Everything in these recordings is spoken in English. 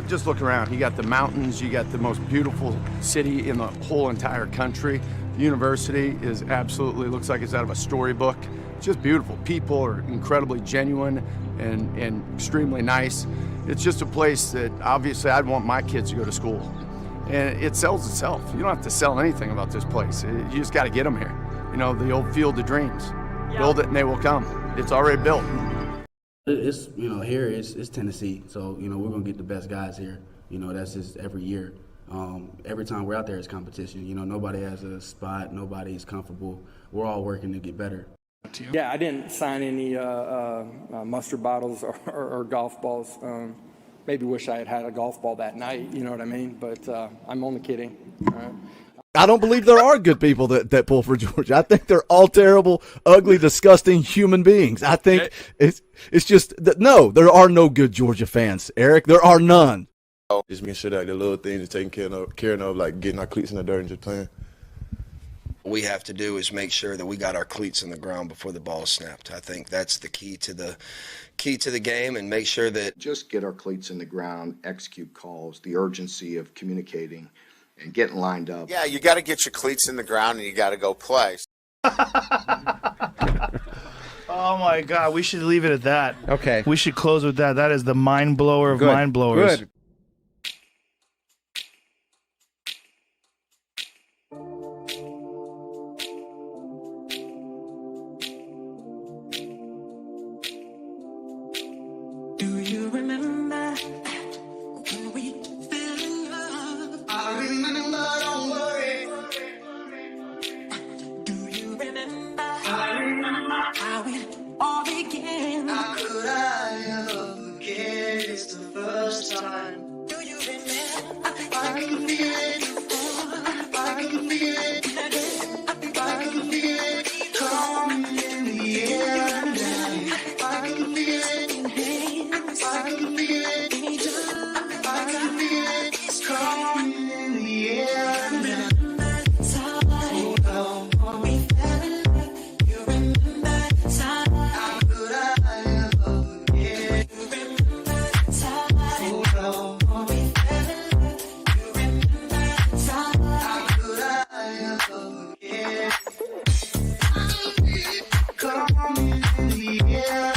just look around. You got the mountains, you got the most beautiful city in the whole entire country. The university is absolutely, looks like it's out of a storybook. It's just beautiful. People are incredibly genuine and extremely nice. It's just a place that obviously I'd want my kids to go to school. And it sells itself. You don't have to sell anything about this place. You just got to get them here. You know, the old field of dreams. Yeah. Build it and they will come. It's already built. It's, you know, here it's Tennessee, so, you know, we're going to get the best guys here. You know, that's just every year. Every time we're out there, it's competition. You know, nobody has a spot. Nobody's comfortable. We're all working to get better. Yeah, I didn't sign any mustard bottles or golf balls. Maybe wish I had a golf ball that night, you know what I mean? But I'm only kidding. All right. I don't believe there are good people that pull for Georgia. I think they're all terrible, ugly, disgusting human beings. I think it's just that, no, there are no good Georgia fans, Eric. There are none. Just making sure that the little things are taken care of, like getting our cleats in the dirt and just playing. What we have to do is make sure that we got our cleats in the ground before the ball is snapped. I think that's the key to the game, and make sure that just get our cleats in the ground, execute calls, the urgency of communicating and getting lined up. Yeah, you got to get your cleats in the ground and you got to go play. Oh my God, we should leave it at that. Okay. We should close with that. That is the mind blower of mind blowers. Good. Do you remember when we fell in love? I remember, don't worry. Do you remember? I remember how it all began. How could I ever forget? It's the first time. Do you remember? I can feel it. I can feel it. I can feel it coming in the air. I can feel it. I can feel it, I can feel it, it's coming in the air. Remember the time we fell in love. You remember the time. How could I ever forget? You remember the time we fell in love. You remember the time. How could I ever forget? Coming in the air.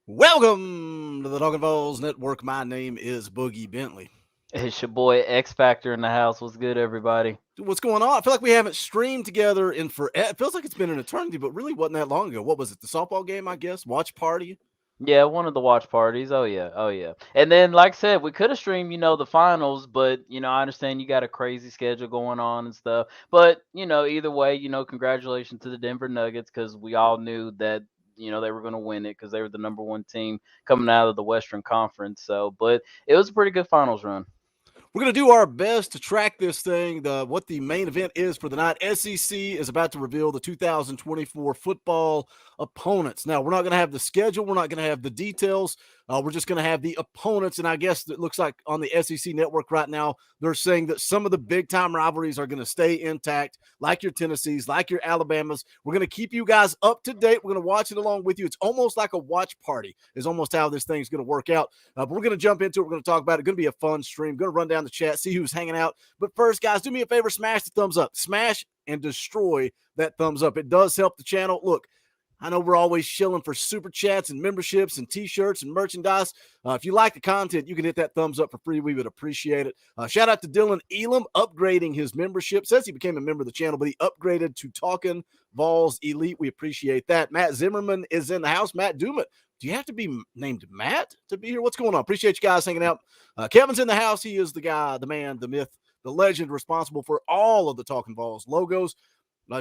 Welcome to the Talkin VAWLS Network. My name is Boogie Bentley. It's your boy X Factor in the house. What's good, everybody? What's going on? I feel like we haven't streamed together in forever. It feels like it's been an eternity, but really wasn't that long ago. What was it? The softball game, I guess? Watch party? Yeah, one of the watch parties. Oh, yeah. And then, like I said, we could have streamed, the finals, but, I understand you got a crazy schedule going on and stuff. But, either way, congratulations to the Denver Nuggets, because we all knew that, they were going to win it because they were the number one team coming out of the Western Conference. So, but it was a pretty good finals run. We're going to do our best to track this thing. What the main event is for the night. SEC is about to reveal the 2024 football opponents. Now, we're not going to have the schedule. We're not going to have the details. We're just going to have the opponents. And I guess it looks like on the SEC network right now, they're saying that some of the big-time rivalries are going to stay intact, like your Tennessees, like your Alabamas. We're going to keep you guys up to date. We're going to watch it along with you. It's almost like a watch party is almost how this thing's going to work out. But we're going to jump into it. We're going to talk about it. It's going to be a fun stream. Going to run down the chat, see who's hanging out. But first, guys, do me a favor, smash the thumbs up. Smash and destroy that thumbs up. It does help the channel. Look, I know we're always shilling for super chats and memberships and t-shirts and merchandise. If you like the content, you can hit that thumbs up for free. We would appreciate it. Shout out to Dylan Elam upgrading his membership. Says he became a member of the channel, but he upgraded to Talkin VAWLS Elite. We appreciate that. Matt Zimmerman is in the house. Matt Dumit, do you have to be named Matt to be here? What's going on? Appreciate you guys hanging out. Kevin's in the house. He is the guy, the man, the myth, the legend responsible for all of the Talkin VAWLS logos.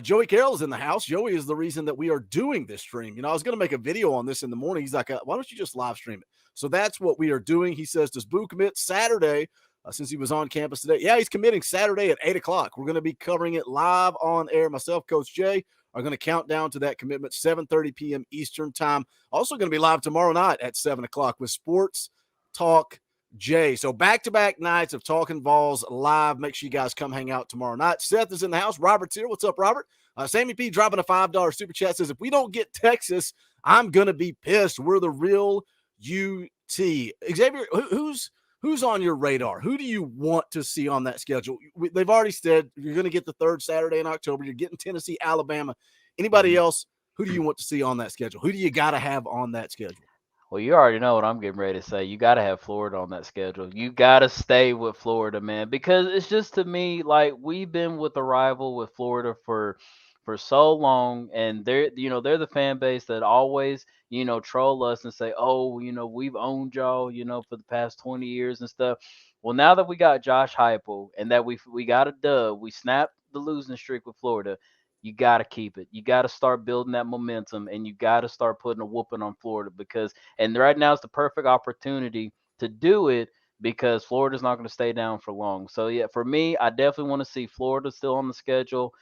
Joey Carroll is in the house. Joey is the reason that we are doing this stream. I was going to make a video on this in the morning. He's like, why don't you just live stream it? So that's what we are doing. He says, does Boo commit Saturday since he was on campus today? Yeah, he's committing Saturday at 8 o'clock. We're going to be covering it live on air. Myself, Coach Jay, are going to count down to that commitment, 7:30 p.m. Eastern time. Also going to be live tomorrow night at 7 o'clock with Sports Talk Jay. So back-to-back nights of Talkin VAWLS live. Make sure you guys come hang out tomorrow night. Seth is in the house. Robert's here. What's up, Robert? Sammy P dropping a $5 super chat says, if we don't get Texas, I'm going to be pissed. We're the real UT. Xavier, who's on your radar? Who do you want to see on that schedule? They've already said you're going to get the third Saturday in October. You're getting Tennessee, Alabama. Anybody else, who do you want to see on that schedule? Who do you got to have on that schedule? Well, you already know what I'm getting ready to say. You got to have Florida on that schedule. You got to stay with Florida, man, because it's just, to me, like, we've been with a rival with Florida for so long, and they're the fan base that always troll us and say, oh, we've owned y'all for the past 20 years and stuff. Well, now that we got Josh Heupel and that we got a dub, we snapped the losing streak with Florida. You got to keep it. You got to start building that momentum, and you got to start putting a whooping on Florida, and right now is the perfect opportunity to do it, because Florida's not going to stay down for long. So yeah, for me, I definitely want to see Florida still on the schedule,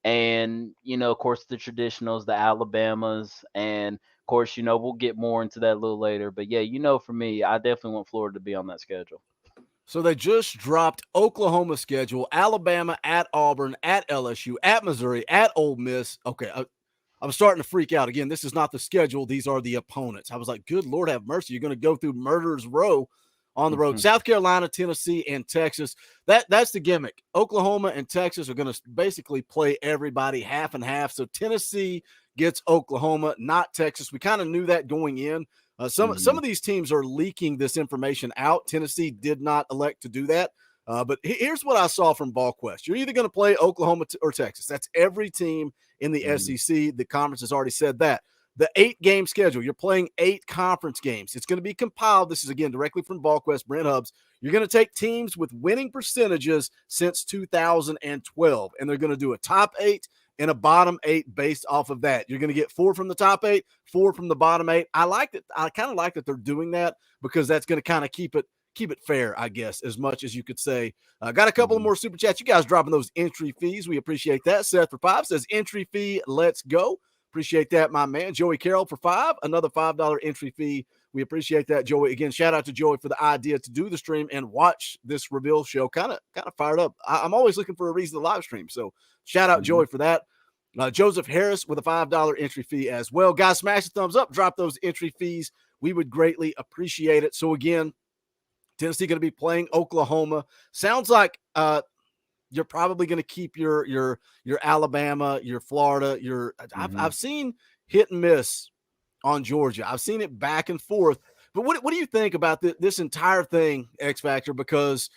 and of course, the traditionals, the Alabamas, and of course, we'll get more into that a little later. But yeah, for me, I definitely want Florida to be on that schedule. So they just dropped Oklahoma's schedule: Alabama at Auburn, at LSU, at Missouri, at Ole Miss. Okay, I'm starting to freak out again. This is not the schedule; these are the opponents. I was like, "Good Lord, have mercy! You're going to go through Murderers Row on the road." South Carolina, Tennessee, and Texas. That's the gimmick. Oklahoma and Texas are going to basically play everybody half and half. So Tennessee gets Oklahoma, not Texas. We kind of knew that going in. Some of these teams are leaking this information out. Tennessee did not elect to do that. But here's what I saw from BallQuest. You're either going to play Oklahoma or Texas. That's every team in the SEC. The conference has already said that. The 8-game schedule, you're playing 8 conference games. It's going to be compiled. This is, again, directly from BallQuest, Brent Hubbs. You're going to take teams with winning percentages since 2012, and they're going to do a top 8 and a bottom 8 based off of that. You're going to get 4 from the top 8, 4 from the bottom 8. I like that. I kind of like that they're doing that, because that's going to kind of keep it fair, I guess, as much as you could say. Got a couple of more super chats. You guys dropping those entry fees. We appreciate that. Seth for 5 says entry fee. Let's go. Appreciate that, my man. Joey Carroll for 5, another $5 entry fee. We appreciate that, Joey. Again, shout out to Joey for the idea to do the stream and watch this reveal show. Kind of fired up. I'm always looking for a reason to live stream. So shout out Joey for that. Joseph Harris with a $5 entry fee as well. Guys, smash the thumbs up. Drop those entry fees. We would greatly appreciate it. So again, Tennessee going to be playing Oklahoma. Sounds like you're probably going to keep your Alabama, your Florida, I've seen hit and miss on Georgia. I've seen it back and forth. But what do you think about this entire thing, X Factor? Because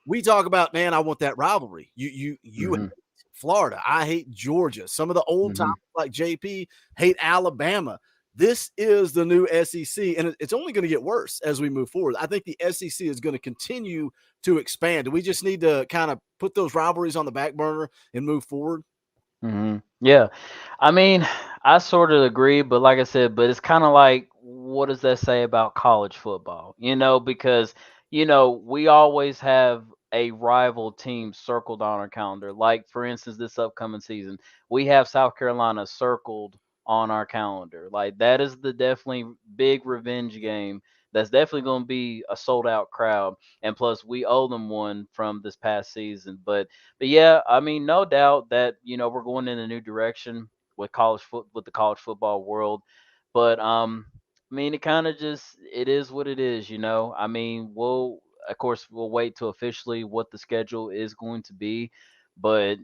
we talk about, man, I want that rivalry. You hate Florida. I hate Georgia. Some of the old timers like JP hate Alabama. This is the new SEC, and it's only going to get worse as we move forward. I think the SEC is going to continue to expand. We just need to kind of put those rivalries on the back burner and move forward. Yeah. I mean, I sort of agree, but like I said, but it's kind of like, what does that say about college football? Because, we always have a rival team circled on our calendar. Like, for instance, this upcoming season, we have South Carolina circled on our calendar. Like, that is the definitely big revenge game. That's definitely going to be a sold out crowd. And plus, we owe them one from this past season. But yeah, I mean, no doubt that we're going in a new direction with the college football world. But I mean, it is what it is. I mean, of course we'll wait to officially what the schedule is going to be, but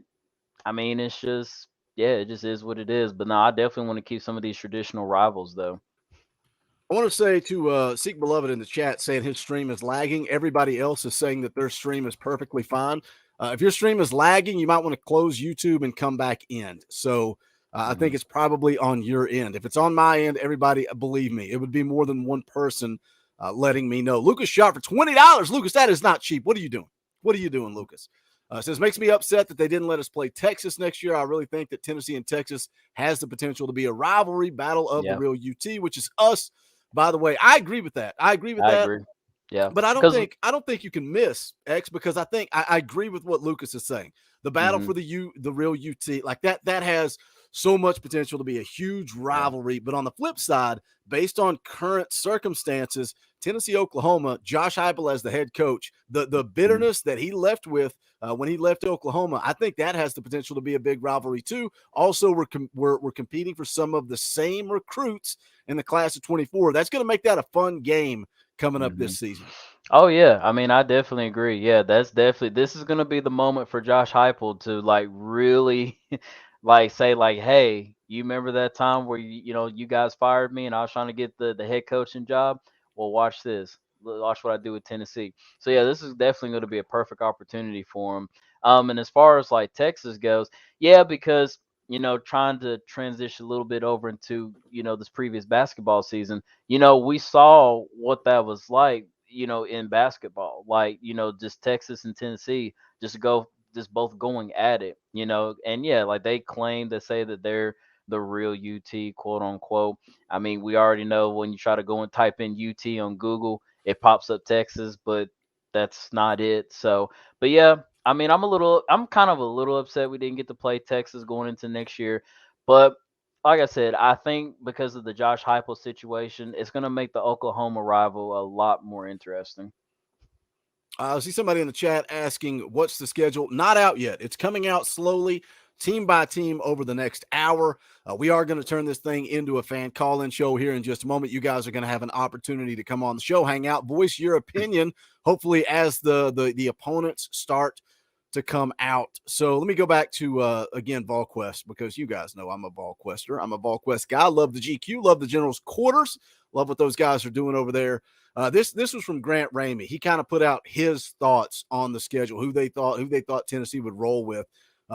I mean, it's just yeah, it just is what it is. But no, I definitely want to keep some of these traditional rivals though. I want to say to Seek Beloved in the chat saying his stream is lagging. Everybody else is saying that their stream is perfectly fine. If your stream is lagging, you might want to close YouTube and come back in. So I think it's probably on your end. If it's on my end, everybody, believe me, it would be more than one person letting me know. Lucas shot for $20. Lucas, that is not cheap. What are you doing? What are you doing, Lucas? Says, makes me upset that they didn't let us play Texas next year. I really think that Tennessee and Texas has the potential to be a rivalry battle of the real UT, which is us. By the way, I agree with that. I agree. Yeah. But I don't think you can miss X, because I agree with what Lucas is saying. The battle for the real UT, like that has so much potential to be a huge rivalry. But on the flip side, based on current circumstances, Tennessee, Oklahoma, Josh Heupel as the head coach, the bitterness that he left with when he left Oklahoma, I think that has the potential to be a big rivalry too. Also, we're competing for some of the same recruits in the class of 24. That's going to make that a fun game coming up this season. Oh yeah, I mean, I definitely agree. Yeah, this is gonna be the moment for Josh Heupel to like really like say like, hey, you remember that time where you guys fired me and I was trying to get the head coaching job? Well, watch this. Watch what I do with Tennessee. So yeah, this is definitely going to be a perfect opportunity for him. And as far as like Texas goes, yeah, because trying to transition a little bit over into this previous basketball season, we saw what that was like, in basketball, like, just Texas and Tennessee just both going at it, and yeah, like they claim to say that they're the real UT, quote unquote. I mean, we already know when you try to go and type in UT on Google, it pops up Texas, but that's not it. So, but yeah, I mean, I'm kind of a little upset we didn't get to play Texas going into next year, but like I said, I think because of the Josh Heupel situation, it's going to make the Oklahoma rival a lot more interesting. I see somebody in the chat asking, what's the schedule? Not out yet. It's coming out slowly, team by team, over the next hour. We are going to turn this thing into a fan call-in show here in just a moment. You guys are going to have an opportunity to come on the show, hang out, voice your opinion, hopefully as the opponents start to come out. So let me go back to, again, VolQuest, because you guys know I'm a VolQuester. I'm a VolQuest guy. Love the GQ, love the General's Quarters, love what those guys are doing over there. This was from Grant Ramey. He kind of put out his thoughts on the schedule, who they thought Tennessee would roll with.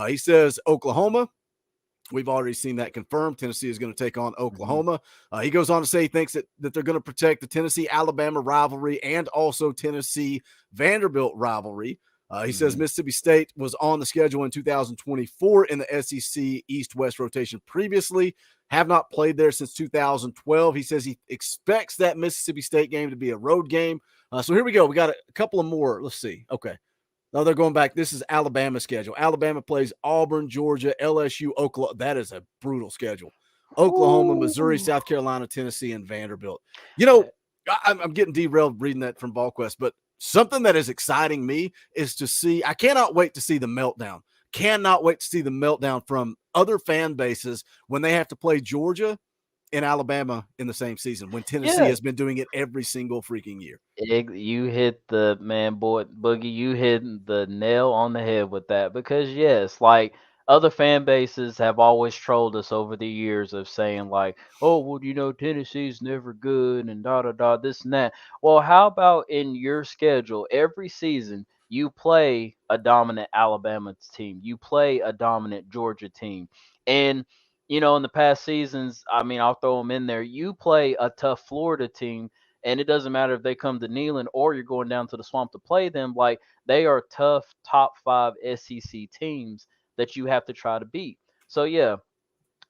He says Oklahoma. We've already seen that confirmed. Tennessee is going to take on Oklahoma. He goes on to say he thinks that they're going to protect the Tennessee-Alabama rivalry and also Tennessee-Vanderbilt rivalry. He says Mississippi State was on the schedule in 2024 in the SEC East-West rotation previously. Have not played there since 2012. He says he expects that Mississippi State game to be a road game. So here we go. We got a couple of more. Let's see. Okay. No, they're going back. This is Alabama's schedule. Alabama plays Auburn, Georgia, LSU, Oklahoma. That is a brutal schedule. Oklahoma, Missouri, South Carolina, Tennessee, and Vanderbilt. I'm getting derailed reading that from VolQuest, but something that is exciting me is to see – I cannot wait to see the meltdown. Cannot wait to see the meltdown from other fan bases when they have to play Georgia and Alabama in the same season, when Tennessee has been doing it every single freaking year. You hit the Boogie. You hit the nail on the head with that, because yes, like other fan bases have always trolled us over the years of saying like, oh, well, Tennessee's never good and this and that. Well, how about in your schedule every season you play a dominant Alabama team, you play a dominant Georgia team, and in the past seasons, I mean, I'll throw them in there. You play a tough Florida team, and it doesn't matter if they come to Neyland or you're going down to the Swamp to play them. Like, they are tough top 5 SEC teams that you have to try to beat. So yeah,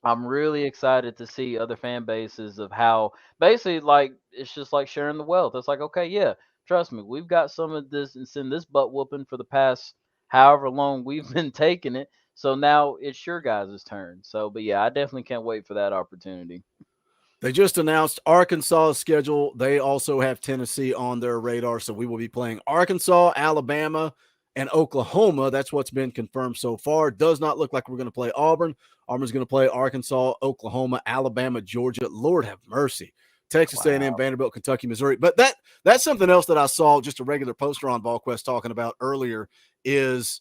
I'm really excited to see other fan bases of how basically like it's just like sharing the wealth. It's like, okay, yeah, trust me, we've got some of this and send this butt whooping for the past however long we've been taking it. So now it's your guys' turn. So, but yeah, I definitely can't wait for that opportunity. They just announced Arkansas's schedule. They also have Tennessee on their radar. So we will be playing Arkansas, Alabama, and Oklahoma. That's what's been confirmed so far. Does not look like we're going to play Auburn. Auburn's going to play Arkansas, Oklahoma, Alabama, Georgia. Lord have mercy. Texas A&M, Vanderbilt, Kentucky, Missouri. But that's something else that I saw, just a regular poster on VolQuest talking about earlier, is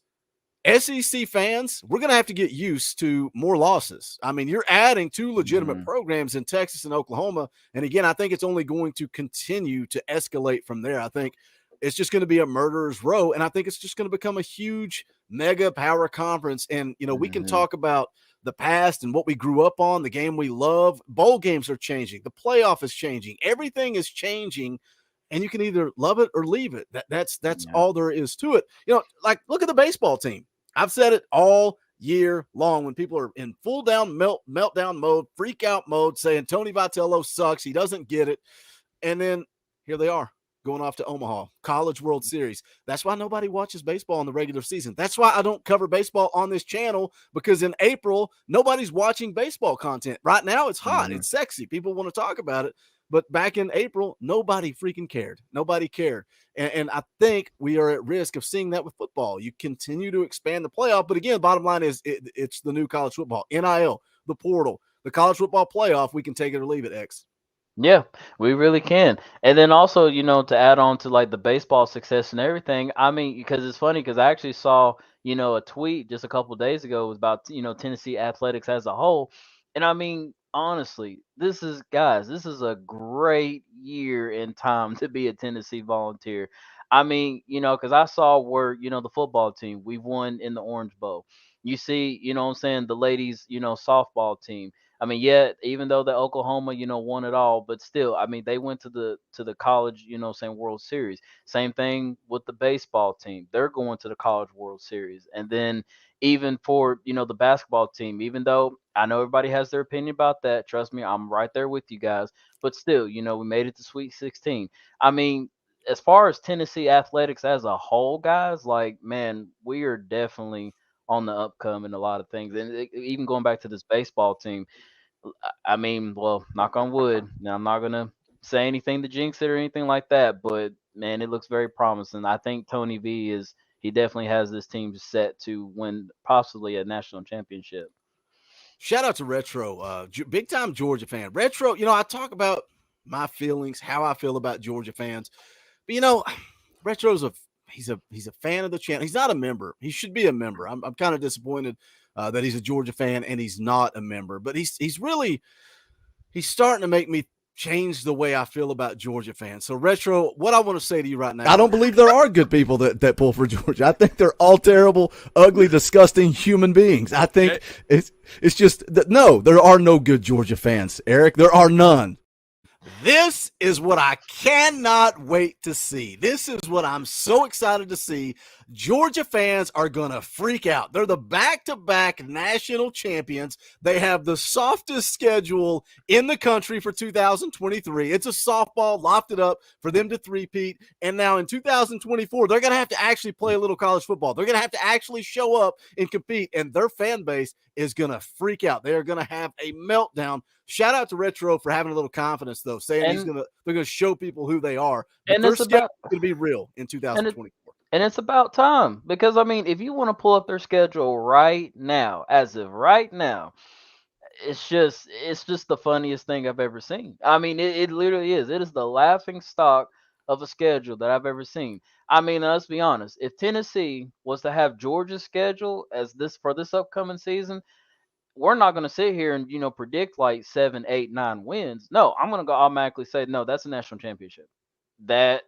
SEC fans, we're going to have to get used to more losses. I mean, you're adding 2 legitimate programs in Texas and Oklahoma. And again, I think it's only going to continue to escalate from there. I think it's just going to be a murderer's row. And I think it's just going to become a huge mega power conference. And, you know, we can talk about the past and what we grew up on, the game we love. Bowl games are changing. The playoff is changing. Everything is changing. And you can either love it or leave it. That's all there is to it. You know, like look at the baseball team. I've said it all year long when people are in full down meltdown mode, freak out mode, saying Tony Vitello sucks. He doesn't get it. And then here they are going off to Omaha, College World Series. That's why nobody watches baseball in the regular season. That's why I don't cover baseball on this channel, because in April, nobody's watching baseball content. Right now, it's hot. It's sexy. People want to talk about it. But back in April, nobody freaking cared. Nobody cared. And I think we are at risk of seeing that with football. You continue to expand the playoff. But again, bottom line is it's the new college football, NIL, the portal, the college football playoff. We can take it or leave it, X. Yeah, we really can. And then also, you know, to add on to like the baseball success and everything, I mean, because it's funny because I actually saw, you know, a tweet just a couple of days ago was about, you know, Tennessee athletics as a whole. And I mean, honestly, this is a great year in time to be a Tennessee Volunteer. I mean, you know, because I saw where, you know, the football team, we won in the Orange Bowl. You see, you know what I'm saying, the ladies, you know, softball team. I mean, yeah, even though the Oklahoma, you know, won it all, but still, I mean, they went to the college, you know, saying World Series. Same thing with the baseball team. They're going to the College World Series. And then even for, you know, the basketball team, even though I know everybody has their opinion about that, trust me, I'm right there with you guys. But still, you know, we made it to Sweet 16. I mean, as far as Tennessee athletics as a whole, guys, like, man, we are definitely on the upcoming a lot of things. And even going back to this baseball team, I mean, well, knock on wood. Now, I'm not gonna say anything to jinx it or anything like that, but man, it looks very promising. I think Tony V he definitely has this team set to win possibly a national championship. Shout out to Retro, big time Georgia fan. Retro, you know, I talk about my feelings, how I feel about Georgia fans, but you know, Retro's he's a fan of the channel. He's not a member. He should be a member. I'm kind of disappointed that he's a Georgia fan and he's not a member, but he's starting to make me change the way I feel about Georgia fans. So Retro, what I want to say to you right now, I don't believe there are good people that pull for Georgia. I think they're all terrible, ugly, disgusting human beings. I think it's just that no, there are no good Georgia fans, Eric. There are none. This is what I cannot wait to see. This is what I'm so excited to see. Georgia fans are going to freak out. They're the back-to-back national champions. They have the softest schedule in the country for 2023. It's a softball lofted up for them to three-peat. And now in 2024, they're going to have to actually play a little college football. They're going to have to actually show up and compete, and their fan base is going to freak out. They are going to have a meltdown. Shout out to Retro for having a little confidence, though, saying they're going to show people who they are. But and their it's schedule about is going to be real in 2024. And it's about time because I mean, if you want to pull up their schedule right now, as of right now, it's just the funniest thing I've ever seen. I mean, it literally is. It is the laughing stock of a schedule that I've ever seen. I mean, let's be honest. If Tennessee was to have Georgia's schedule as this for this upcoming season, we're not going to sit here and predict like 7, 8, 9 wins. No, I'm going to go automatically say no. That's a national championship. That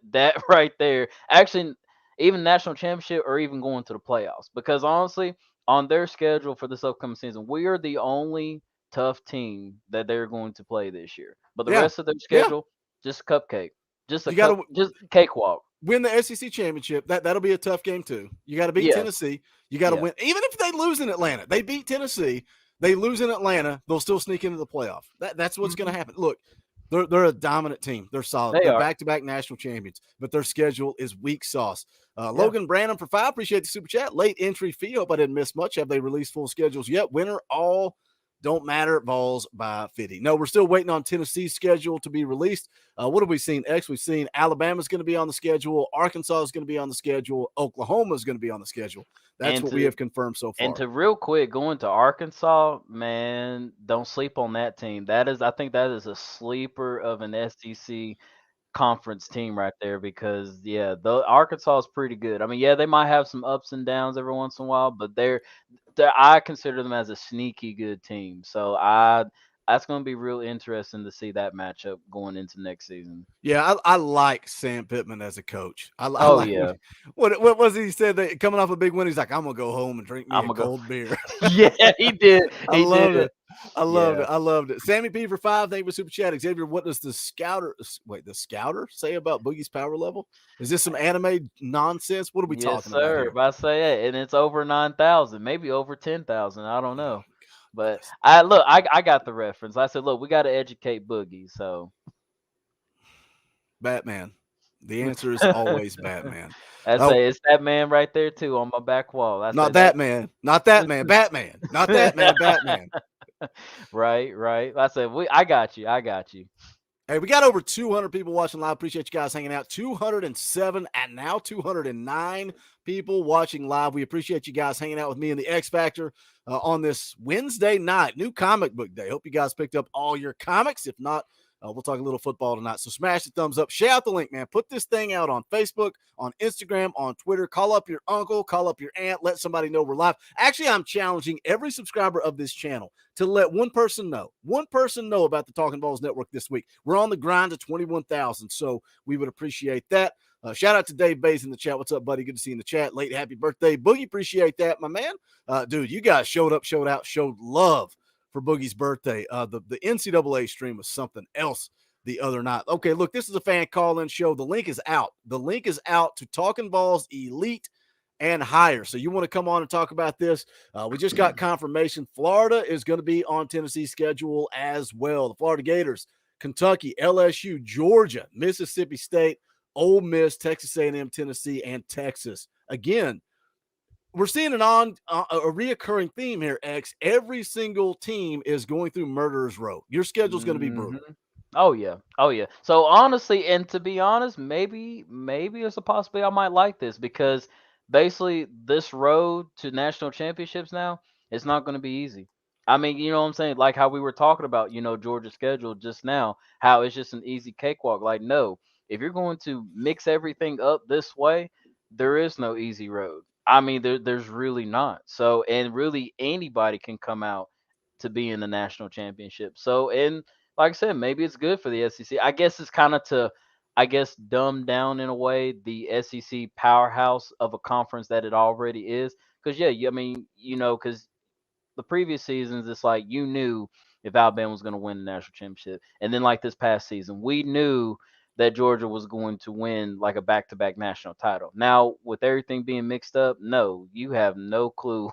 right there, actually, even national championship or even going to the playoffs. Because honestly, on their schedule for this upcoming season, we are the only tough team that they're going to play this year. But the rest of their schedule, just cupcake, just just cakewalk. Win the SEC championship. That'll be a tough game too. You got to beat Tennessee. You got to win. Even if they lose in Atlanta, they beat Tennessee. They lose in Atlanta, they'll still sneak into the playoff. That's what's going to happen. Look, they're a dominant team. They're solid. They're back-to-back national champions, but their schedule is weak sauce. Logan Branham for 5. Appreciate the super chat. Late entry fee. Hope I didn't miss much. Have they released full schedules yet? Winner all don't matter. Vols by 50. No, we're still waiting on Tennessee's schedule to be released. What have we seen? We've seen Alabama's going to be on the schedule. Arkansas is going to be on the schedule. Oklahoma is going to be on the schedule. That's what we have confirmed so far. And to real quick, going to Arkansas, man, don't sleep on that team. I think that is a sleeper of an SEC conference team right there because the Arkansas is pretty good. I mean, yeah, they might have some ups and downs every once in a while, but I consider them as a sneaky good team. So that's going to be real interesting to see that matchup going into next season. Yeah, I like Sam Pittman as a coach. I Oh like yeah, what was it he said that coming off a big win? He's like, I'm gonna go home and drink me I'm a gonna go. cold beer. Yeah, he did. I He loved did. it. I loved Yeah. it. I loved it. Sammy P for 5. Thank you for super chat. Xavier, what does the scouter say about Boogie's power level? Is this some anime nonsense? What are we Yes, talking about sir. here? If I say it, and it's over 9,000, maybe over 10,000. I don't know. But That's- I got the reference. I said, look, we got to educate Boogie. So Batman. The answer is always Batman. I Oh, say it's that man right there too on my back wall. I not said that man. Not that man. Batman. Not that man. Batman. right, right. I said I got you. I got you. Hey, we got over 200 people watching live. Appreciate you guys hanging out. 207 and now 209 people watching live. We appreciate you guys hanging out with me and the X Factor on this Wednesday night, new comic book day. Hope you guys picked up all your comics. If not, we'll talk a little football tonight. So smash the thumbs up. Share out the link, man. Put this thing out on Facebook, on Instagram, on Twitter. Call up your uncle, call up your aunt. Let somebody know we're live. Actually, I'm challenging every subscriber of this channel to let one person know about the Talkin VAWLS Network this week. We're on the grind to 21,000, so we would appreciate that. Shout out to Dave Bays in the chat. What's up, buddy? Good to see you in the chat. Late happy birthday, Boogie. Appreciate that, my man. Dude, you guys showed up, showed out, showed love for Boogie's birthday. The NCAA stream was something else the other night. Okay, look, this is a fan call-in show. The link is out. The link is out to Talkin VAWLS Elite and Higher. So you want to come on and talk about this? We just got confirmation. Florida is going to be on Tennessee's schedule as well. The Florida Gators, Kentucky, LSU, Georgia, Mississippi State, Ole Miss, Texas A&M, Tennessee, and Texas. Again, we're seeing a reoccurring theme here, X. Every single team is going through murderer's row. Your schedule's going to be brutal. Oh yeah. Oh yeah. So honestly, and to be honest, maybe there's a possibility I might like this because basically this road to national championships now, it's not going to be easy. I mean, you know what I'm saying? Like how we were talking about, Georgia's schedule just now, how it's just an easy cakewalk. Like, no, if you're going to mix everything up this way, there is no easy road. I mean, there's really not. So, and really anybody can come out to be in the national championship. So, and like I said, maybe it's good for the SEC. I guess it's kind of dumb down in a way the SEC powerhouse of a conference that it already is. Because I mean, because the previous seasons, it's like you knew if Alabama was going to win the national championship, and then like this past season, we knew that Georgia was going to win like a back-to-back national title. Now, with everything being mixed up, no, you have no clue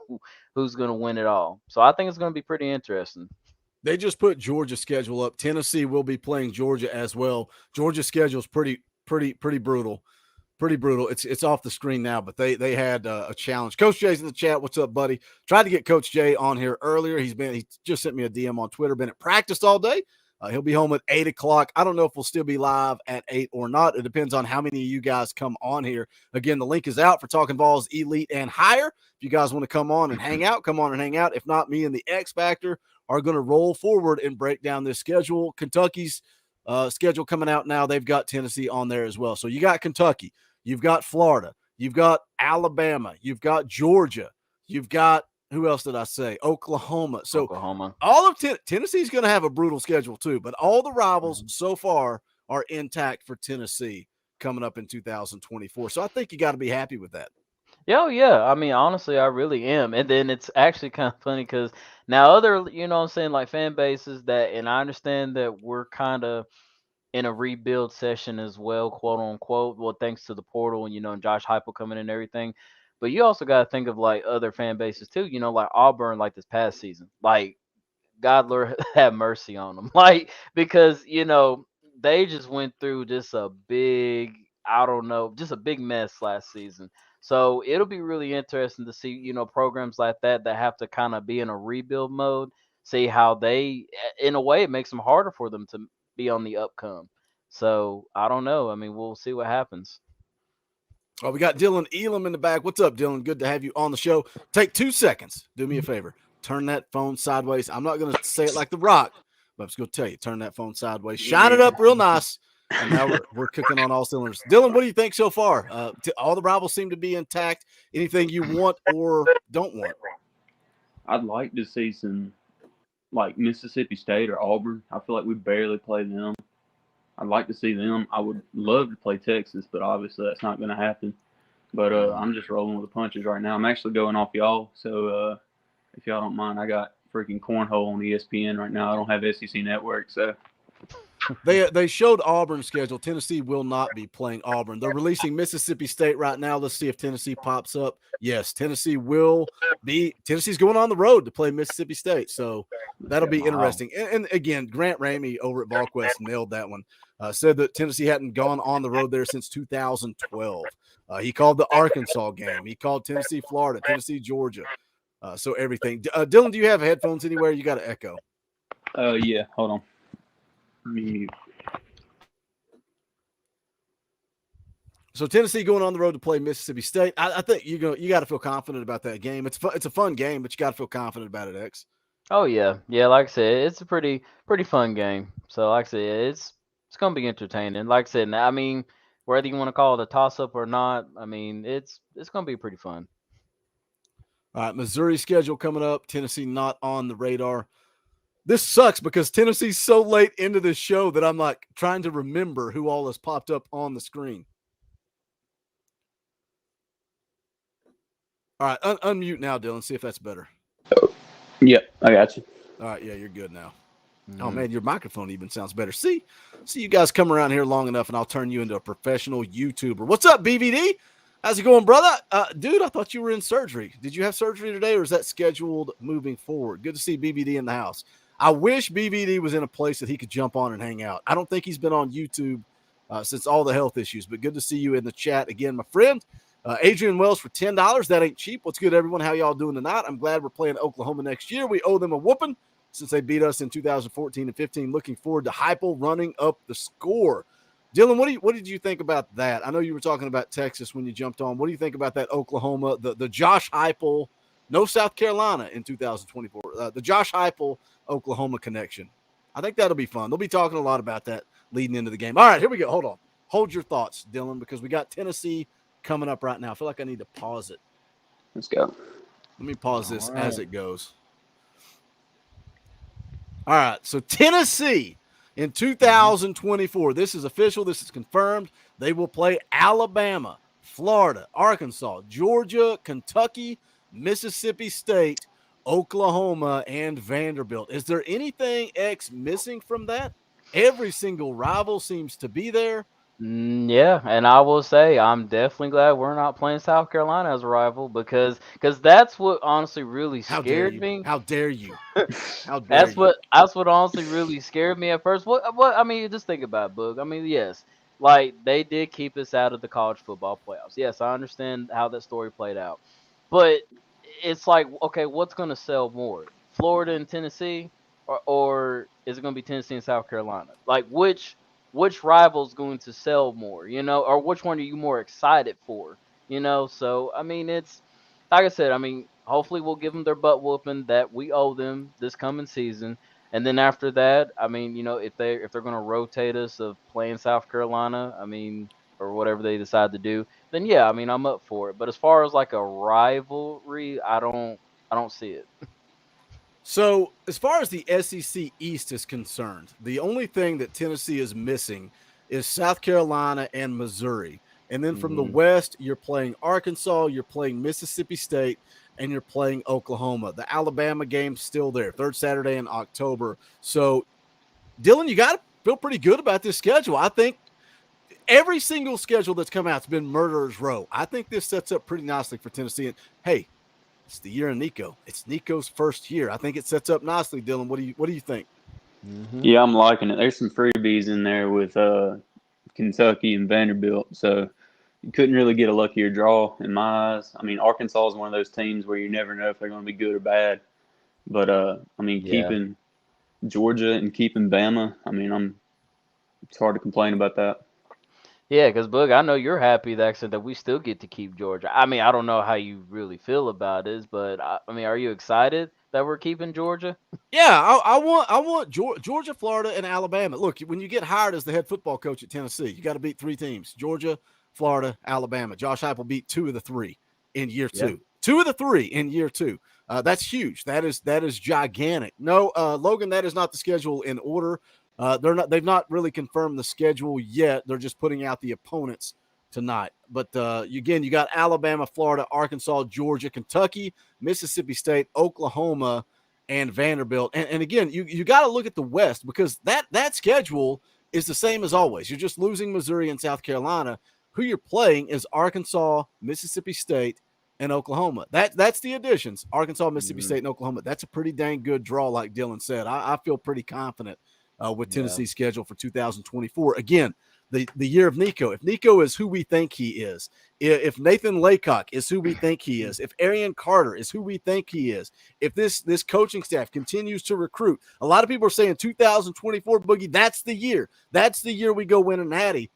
who's going to win it all. So I think it's going to be pretty interesting. They just put Georgia's schedule up. Tennessee will be playing Georgia as well. Georgia's schedule is pretty brutal. Pretty brutal. It's off the screen now, but they had a challenge. Coach Jay's in the chat. What's up, buddy? Tried to get Coach Jay on here earlier. He just sent me a DM on Twitter. Been at practice all day. He'll be home at 8 o'clock. I don't know if we'll still be live at 8 or not. It depends on how many of you guys come on here. Again, the link is out for Talkin VAWLS Elite and Higher. If you guys want to come on and hang out, come on and hang out. If not, me and the X Factor are going to roll forward and break down this schedule. Kentucky's schedule coming out now. They've got Tennessee on there as well. So you got Kentucky. You've got Florida. You've got Alabama. You've got Georgia. You've got, who else did I say? Oklahoma. So Oklahoma. All of Tennessee's going to have a brutal schedule too, but all the rivals so far are intact for Tennessee coming up in 2024. So I think you got to be happy with that. Yeah. I mean, honestly, I really am. And then it's actually kind of funny because now other, like fan bases that, and I understand that we're kind of in a rebuild session as well, quote unquote. Well, thanks to the portal and, and Josh Heupel coming in and everything. But you also got to think of like other fan bases too, like Auburn, like this past season. Like, God, Lord, have mercy on them. Like, because, they just went through just a big, just a big mess last season. So it'll be really interesting to see, programs like that have to kind of be in a rebuild mode, see how they, in a way, it makes them harder for them to be on the upcome. So I don't know. I mean, we'll see what happens. Oh, we got Dylan Elam in the back. What's up, Dylan? Good to have you on the show. Take 2 seconds. Do me a favor. Turn that phone sideways. I'm not going to say it like The Rock, but I'm just going to tell you, turn that phone sideways. Shine it up real nice. and now we're cooking on all cylinders. Dylan, what do you think so far? All the rivals seem to be intact. Anything you want or don't want? I'd like to see some, like Mississippi State or Auburn. I feel like we barely play them. I'd like to see them. I would love to play Texas, but obviously that's not going to happen. But I'm just rolling with the punches right now. I'm actually going off y'all, so if y'all don't mind, I got freaking cornhole on ESPN right now. I don't have SEC Network, so. They showed Auburn's schedule. Tennessee will not be playing Auburn. They're releasing Mississippi State right now. Let's see if Tennessee pops up. Yes, Tennessee will be. Tennessee's going on the road to play Mississippi State, so that'll be interesting. And again, Grant Ramey over at VolQuest nailed that one. Said that Tennessee hadn't gone on the road there since 2012. He called the Arkansas game. He called Tennessee, Florida, Tennessee, Georgia. So everything. Dylan, do you have headphones anywhere? You got an echo. Yeah, hold on. So Tennessee going on the road to play Mississippi State. I think you got to feel confident about that game. It's a fun game, but you got to feel confident about it, X. Oh yeah, like I said, it's a pretty fun game. So like I said, it's gonna be entertaining. Like I said, I mean, whether you want to call it a toss up or not, I mean, it's gonna be pretty fun. All right, Missouri schedule coming up. Tennessee not on the radar. This sucks because Tennessee's so late into this show that I'm like trying to remember who all has popped up on the screen. All right, unmute now, Dylan. See if that's better. Yep, I got you. All right, yeah, you're good now. Oh, man, your microphone even sounds better. See, you guys come around here long enough, and I'll turn you into a professional YouTuber. What's up, BVD? How's it going, brother? Dude, I thought you were in surgery. Did you have surgery today, or is that scheduled moving forward? Good to see BVD in the house. I wish BVD was in a place that he could jump on and hang out. I don't think he's been on YouTube since all the health issues, but good to see you in the chat again, my friend. Adrian Wells for $10. That ain't cheap. What's good, everyone? How y'all doing tonight? I'm glad we're playing Oklahoma next year. We owe them a whooping since they beat us in 2014 and 15. Looking forward to Heupel running up the score. Dylan, what did you think about that? I know you were talking about Texas when you jumped on. What do you think about that Oklahoma, the Josh Heupel, no South Carolina in 2024, the Josh Heupel Oklahoma connection? I think that'll be fun. They'll be talking a lot about that leading into the game. All right, here we go. Hold on. Hold your thoughts, Dylan, because we got Tennessee coming up right now. I feel like I need to pause it. Let's go. Let me pause this as it goes. All right, so Tennessee in 2024, this is official, this is confirmed. They will play Alabama, Florida, Arkansas, Georgia, Kentucky, Mississippi State, Oklahoma, and Vanderbilt. Is there anything X missing from that? Every single rival seems to be there. Yeah, and I will say I'm definitely glad we're not playing South Carolina as a rival because that's what honestly really scared me. How dare you? How dare that's what honestly really scared me at first. What I mean, just think about it, Boog. I mean, yes, like they did keep us out of the college football playoffs. Yes, I understand how that story played out, but it's like, okay, what's going to sell more, Florida and Tennessee, or is it going to be Tennessee and South Carolina? Like which rival's going to sell more, or which one are you more excited for, So, I mean, it's like I said, I mean, hopefully we'll give them their butt whooping that we owe them this coming season. And then after that, I mean, if they're going to rotate us of playing South Carolina, I mean, or whatever they decide to do, then yeah, I mean, I'm up for it. But as far as like a rivalry, I don't see it. So, as far as the SEC East is concerned, the only thing that Tennessee is missing is South Carolina and Missouri. And then from the West, you're playing Arkansas, you're playing Mississippi State, and you're playing Oklahoma. The Alabama game's still there, third Saturday in October. So, Dylan, you got to feel pretty good about this schedule. I think every single schedule that's come out has been murderer's row. I think this sets up pretty nicely for Tennessee. And, hey, it's the year of Nico. It's Nico's first year. I think it sets up nicely, Dylan. What do you think? Yeah, I'm liking it. There's some freebies in there with Kentucky and Vanderbilt, so you couldn't really get a luckier draw in my eyes. I mean, Arkansas is one of those teams where you never know if they're going to be good or bad. But I mean, keeping Georgia and keeping Bama, I mean, it's hard to complain about that. Yeah, because, Boog, I know you're happy that we still get to keep Georgia. I mean, I don't know how you really feel about it, but, I mean, are you excited that we're keeping Georgia? Yeah, I want Georgia, Florida, and Alabama. Look, when you get hired as the head football coach at Tennessee, you got to beat 3 teams: Georgia, Florida, Alabama. Josh Heupel beat 2 of the 3 in year 2. Yep. 2 of the 3 in year 2. That's huge. That is gigantic. No, Logan, that is not the schedule in order. They've not really confirmed the schedule yet. They're just putting out the opponents tonight. But again, you got Alabama, Florida, Arkansas, Georgia, Kentucky, Mississippi State, Oklahoma, and Vanderbilt. And again, you got to look at the West, because that schedule is the same as always. You're just losing Missouri and South Carolina. Who you're playing is Arkansas, Mississippi State, and Oklahoma. That's the additions. Arkansas, Mississippi State, and Oklahoma. That's a pretty dang good draw, like Dylan said. I feel pretty confident with Tennessee's schedule for 2024. Again, the year of Nico. If Nico is who we think he is, if Nathan Laycock is who we think he is, if Arian Carter is who we think he is, if this coaching staff continues to recruit, a lot of people are saying 2024, Boogie, that's the year. That's the year we go win a natty.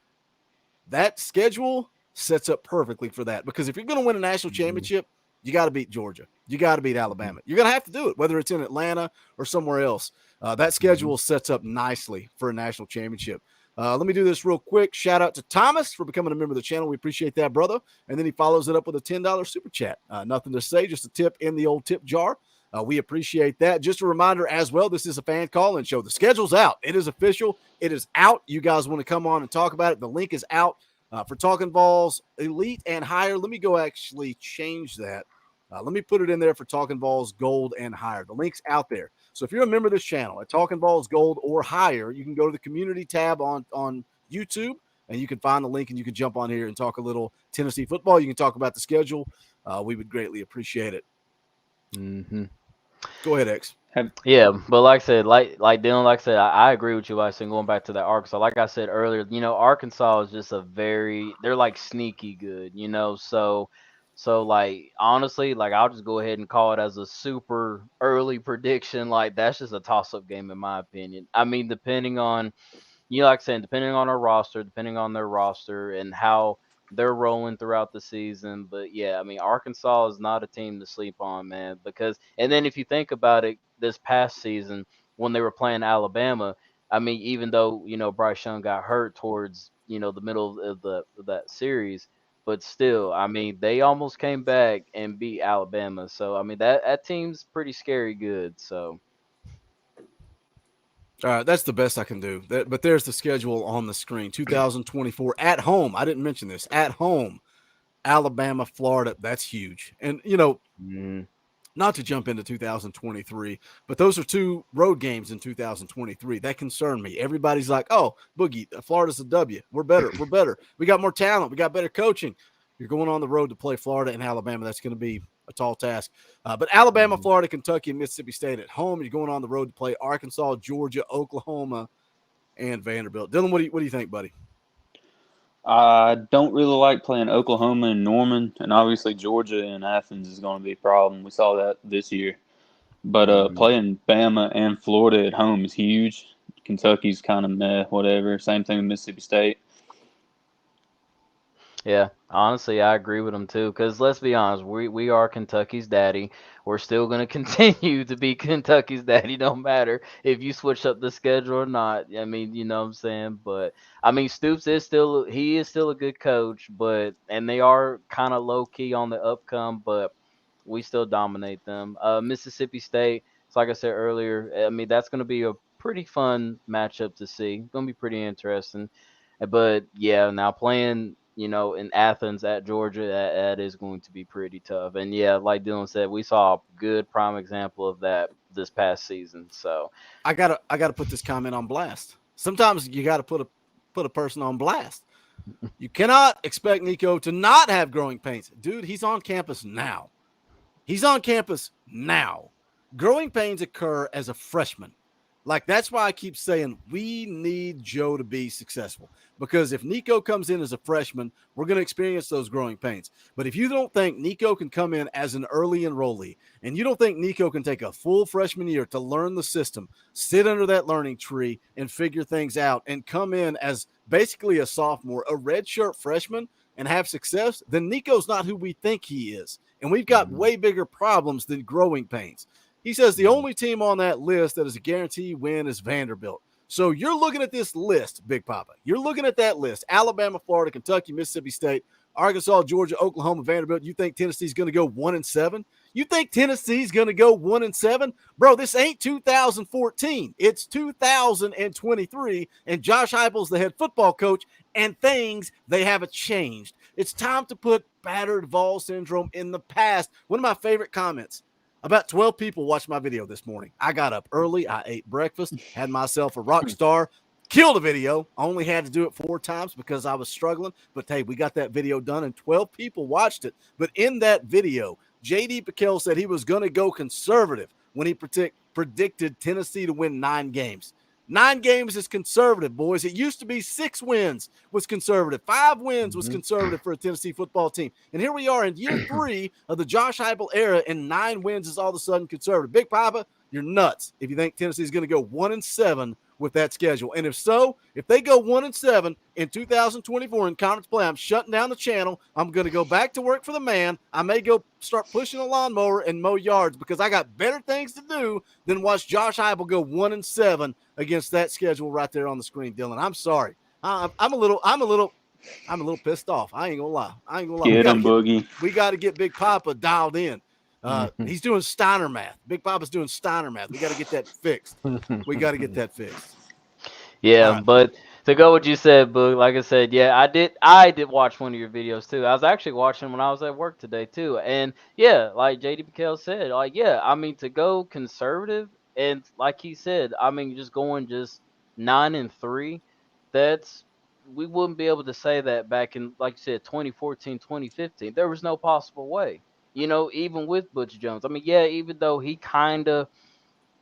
That schedule sets up perfectly for that, because if you're going to win a national championship, you got to beat Georgia. You got to beat Alabama. You're going to have to do it, whether it's in Atlanta or somewhere else. That schedule sets up nicely for a national championship. Let me do this real quick. Shout out to Thomas for becoming a member of the channel. We appreciate that, brother. And then he follows it up with a $10 super chat. Nothing to say, just a tip in the old tip jar. We appreciate that. Just a reminder as well, this is a fan call-in show. The schedule's out. It is official. It is out. You guys want to come on and talk about it, the link is out for Talkin VAWLS Elite and higher. Let me go actually change that. Let me put it in there for Talkin VAWLS Gold and higher. The link's out there. So if you're a member of this channel at Talkin VAWLS Gold or higher, you can go to the community tab on YouTube, and you can find the link, and you can jump on here and talk a little Tennessee football. You can talk about the schedule. We would greatly appreciate it. Mm-hmm. Go ahead, X. Yeah, but like I said, like Dylan, like I said, I agree with you. I said going back to that Arkansas, like I said earlier, Arkansas is just they're like sneaky good, So like honestly, like I'll just go ahead and call it as a super early prediction. Like that's just a toss-up game in my opinion. I mean, depending on, like I said, depending on our roster, depending on their roster and how they're rolling throughout the season. But yeah, I mean, Arkansas is not a team to sleep on, man. And then if you think about it, this past season when they were playing Alabama, I mean, even though Bryce Young got hurt towards the middle of that series. But still, I mean, they almost came back and beat Alabama. So, I mean, that team's pretty scary good. So, all right, that's the best I can do. But there's the schedule on the screen. 2024 at home. I didn't mention this. At home, Alabama, Florida. That's huge. And, not to jump into 2023, but those are 2 road games in 2023. That concerned me. Everybody's like, oh, Boogie, Florida's a W. We're better. We're better. We got more talent. We got better coaching. You're going on the road to play Florida and Alabama. That's going to be a tall task. But Alabama, Florida, Kentucky, and Mississippi State at home. You're going on the road to play Arkansas, Georgia, Oklahoma, and Vanderbilt. Dylan, what do you think, buddy? I don't really like playing Oklahoma and Norman, and obviously Georgia and Athens is going to be a problem. We saw that this year. But playing Bama and Florida at home is huge. Kentucky's kind of meh, whatever. Same thing with Mississippi State. yeah, honestly, I agree with them too. Because let's be honest, we are Kentucky's daddy. We're still going to continue to be Kentucky's daddy, no matter if you switch up the schedule or not. I mean, you know what I'm saying? But I mean, Stoops is still a good coach, and they are kind of low key on the upcome, but we still dominate them. Mississippi State, it's like I said earlier. I mean, that's going to be a pretty fun matchup to see. Going to be pretty interesting. But yeah, now playing in Athens at Georgia, that is going to be pretty tough. And yeah, like Dylan said, we saw a good prime example of that this past season. So I gotta put this comment on blast. Sometimes you gotta put a person on blast. You cannot expect Nico to not have growing pains. Dude, he's on campus now. Growing pains occur as a freshman. Like, that's why I keep saying we need Joe to be successful, because if Nico comes in as a freshman, we're going to experience those growing pains. But if you don't think Nico can come in as an early enrollee, and you don't think Nico can take a full freshman year to learn the system, sit under that learning tree and figure things out, and come in as basically a sophomore, a redshirt freshman, and have success, then Nico's not who we think he is. And we've got way bigger problems than growing pains. He says the only team on that list that is a guaranteed win is Vanderbilt. So you're looking at this list, Big Papa. You're looking at that list. Alabama, Florida, Kentucky, Mississippi State, Arkansas, Georgia, Oklahoma, Vanderbilt. You think Tennessee's going to go 1-7? You think Tennessee's going to go 1-7? Bro, this ain't 2014. It's 2023, and Josh Heupel's the head football coach, and things, they haven't changed. It's time to put battered Vol syndrome in the past. One of my favorite comments. About 12 people watched my video this morning. I got up early. I ate breakfast, had myself a rock star, killed a video. I only had to do it 4 times because I was struggling. But, hey, we got that video done, and 12 people watched it. But in that video, J.D. Piquel said he was going to go conservative when he predicted Tennessee to win 9 games. 9 games is conservative, boys. It used to be 6 wins was conservative. 5 wins was conservative for a Tennessee football team. And here we are in year 3 of the Josh Heupel era, and 9 wins is all of a sudden conservative. Big Papa, you're nuts if you think Tennessee's going to go 1-7 with that schedule. And if so, if they go 1-7 in 2024 in conference play, I'm shutting down the channel. I'm going to go back to work for the man. I may go start pushing a lawnmower and mow yards because I got better things to do than watch Josh Heupel go 1-7 against that schedule right there on the screen. Dylan, I'm sorry. I'm a little pissed off. I ain't gonna lie. Get him, Boogie. We got to get Big Papa dialed in. He's doing Steiner math. Big Papa's doing Steiner math. We got to get that fixed. Yeah, right. But to go what you said, Boog, like I said, yeah, I did watch one of your videos too. I was actually watching when I was at work today too. And yeah, like JD Piquel said, like, yeah, I mean, to go conservative and like he said, I mean, just going just 9-3, we wouldn't be able to say that back in, like you said, 2014, 2015. There was no possible way. You know, even with Butch Jones. I mean, yeah, even though he kind of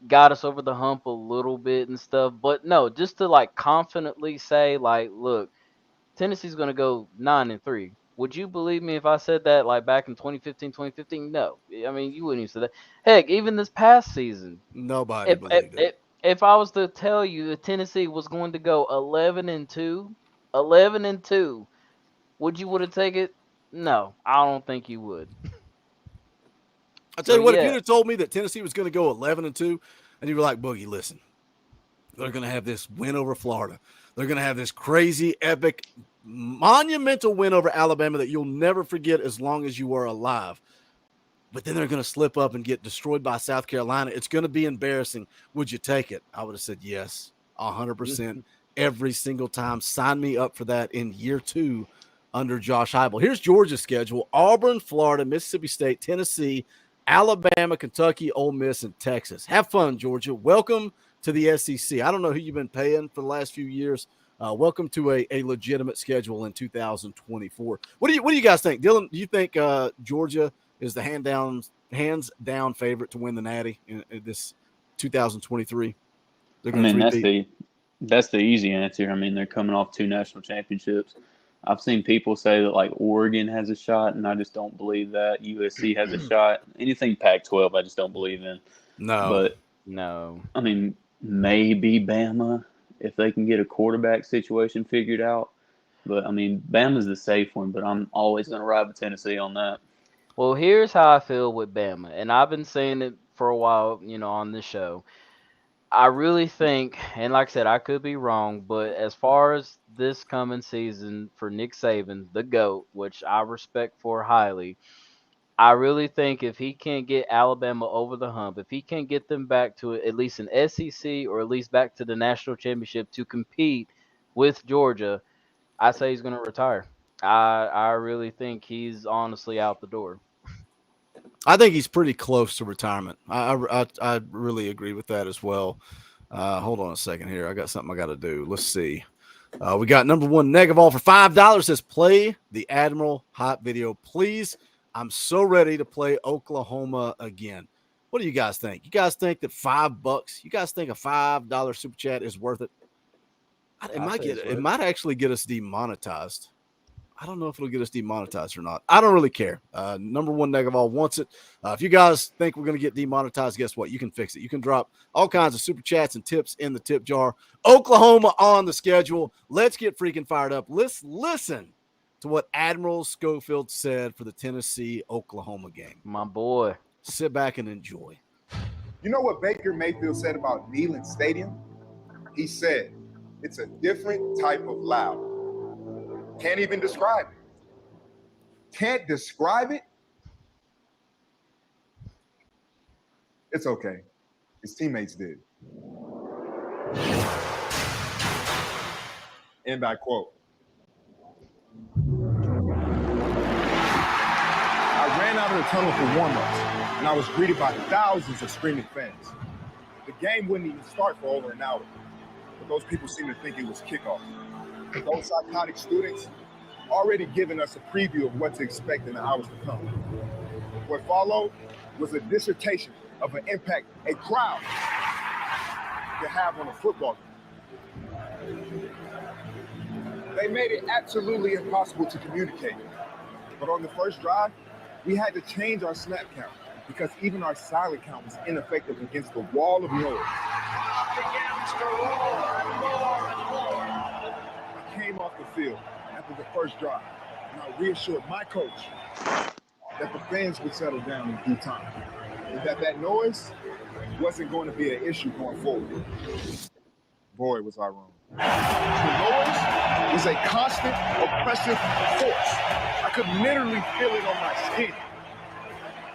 got us over the hump a little bit and stuff, but no, just to like confidently say, like, look, Tennessee's going to go 9-3. Would you believe me if I said that like back in 2015, 2015? No. I mean, you wouldn't even say that. Heck, even this past season, nobody believed it. If I was to tell you that Tennessee was going to go 11-2, would you would have taken it? No, I don't think you would. I'll tell you what, if you'd have told me that Tennessee was going to go 11-2, and you were like, Boogie, listen, they're going to have this win over Florida. They're going to have this crazy, epic, monumental win over Alabama that you'll never forget as long as you are alive. But then they're going to slip up and get destroyed by South Carolina. It's going to be embarrassing. Would you take it? I would have said yes, 100%, every single time. Sign me up for that in year 2 under Josh Heupel. Here's Georgia's schedule: Auburn, Florida, Mississippi State, Tennessee, Alabama, Kentucky, Ole Miss, and Texas. Have fun, Georgia. Welcome to the SEC. I don't know who you've been paying for the last few years. Welcome to a legitimate schedule in 2024. What do you guys think? Dylan, do you think Georgia is the hands down favorite to win the Natty in this 2023? I mean, that's the easy answer. I mean, they're coming off 2 national championships. I've seen people say that like Oregon has a shot, and I just don't believe that. USC has a shot. Anything Pac-12, I just don't believe in. No. I mean, maybe Bama if they can get a quarterback situation figured out. But I mean, Bama's the safe one, but I'm always going to ride with Tennessee on that. Well, here's how I feel with Bama, and I've been saying it for a while, you know, on this show. I really think, and like I said, I could be wrong, but as far as this coming season for Nick Saban, the GOAT, which I respect for highly, I really think if he can't get Alabama over the hump, if he can't get them back to at least an SEC or at least back to the national championship to compete with Georgia, I say he's going to retire. I really think he's honestly out the door. I think he's pretty close to retirement. I really agree with that as well. Hold on a second here. I got something I got to do. Let's see. We got number 1 Negavol for $5. Says play the Admiral Hot video, please. I'm so ready to play Oklahoma again. What do you guys think? You guys think that $5? You guys think a $5 super chat is worth it? It might actually get us demonetized. I don't know if it'll get us demonetized or not. I don't really care. Number 1 Negavol wants it. If you guys think we're going to get demonetized, guess what? You can fix it. You can drop all kinds of super chats and tips in the tip jar. Oklahoma on the schedule. Let's get freaking fired up. Let's listen to what Admiral Schofield said for the Tennessee-Oklahoma game. My boy. Sit back and enjoy. You know what Baker Mayfield said about Neyland Stadium? He said, it's a different type of loud. Can't even describe it. Can't describe it? It's okay. His teammates did. End that quote. I ran out of the tunnel for warm-ups, and I was greeted by thousands of screaming fans. The game wouldn't even start for over an hour, but those people seemed to think it was kickoff. Those psychotic students already giving us a preview of what to expect in the hours to come. What followed was a dissertation of an impact a crowd can have on a football game. They made it absolutely impossible to communicate. But on the first drive, we had to change our snap count because even our silent count was ineffective against the wall of noise. I came off the field after the first drive, and I reassured my coach that the fans would settle down in due time, and that noise wasn't going to be an issue going forward. Boy, was I wrong. The noise was a constant, oppressive force. I could literally feel it on my skin.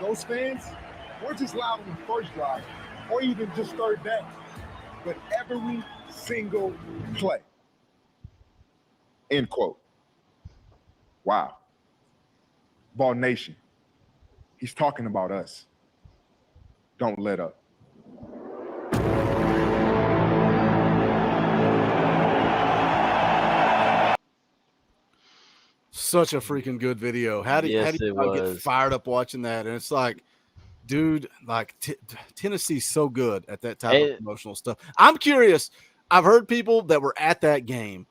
Those fans weren't just loud on the first drive, or even just third down, but every single play. End quote. Wow. Ball Nation, he's talking about us. Don't let up. Such a freaking good video. How do you get fired up watching that? And it's like, dude, like Tennessee's so good at that type of emotional stuff. I'm curious. I've heard people that were at that game,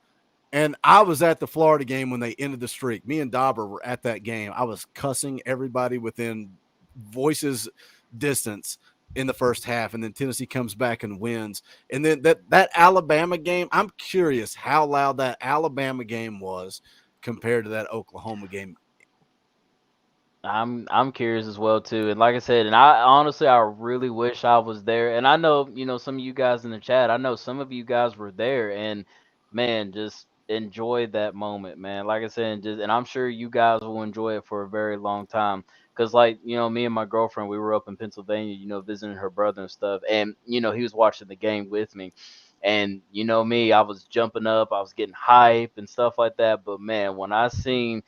and I was at the Florida game when they ended the streak. Me and Dauber were at that game. I was cussing everybody within voices distance in the first half, and then Tennessee comes back and wins. And then that Alabama game, I'm curious how loud that Alabama game was compared to that Oklahoma game. I'm curious as well too, and like I said, and I really wish I was there. And I know, some of you guys in the chat, I know some of you guys were there, and man, just enjoy that moment, man. Like I said, and I'm sure you guys will enjoy it for a very long time. Cause like, me and my girlfriend, we were up in Pennsylvania, visiting her brother and stuff, and he was watching the game with me. And me, I was jumping up, I was getting hype and stuff like that. But man, when I seen,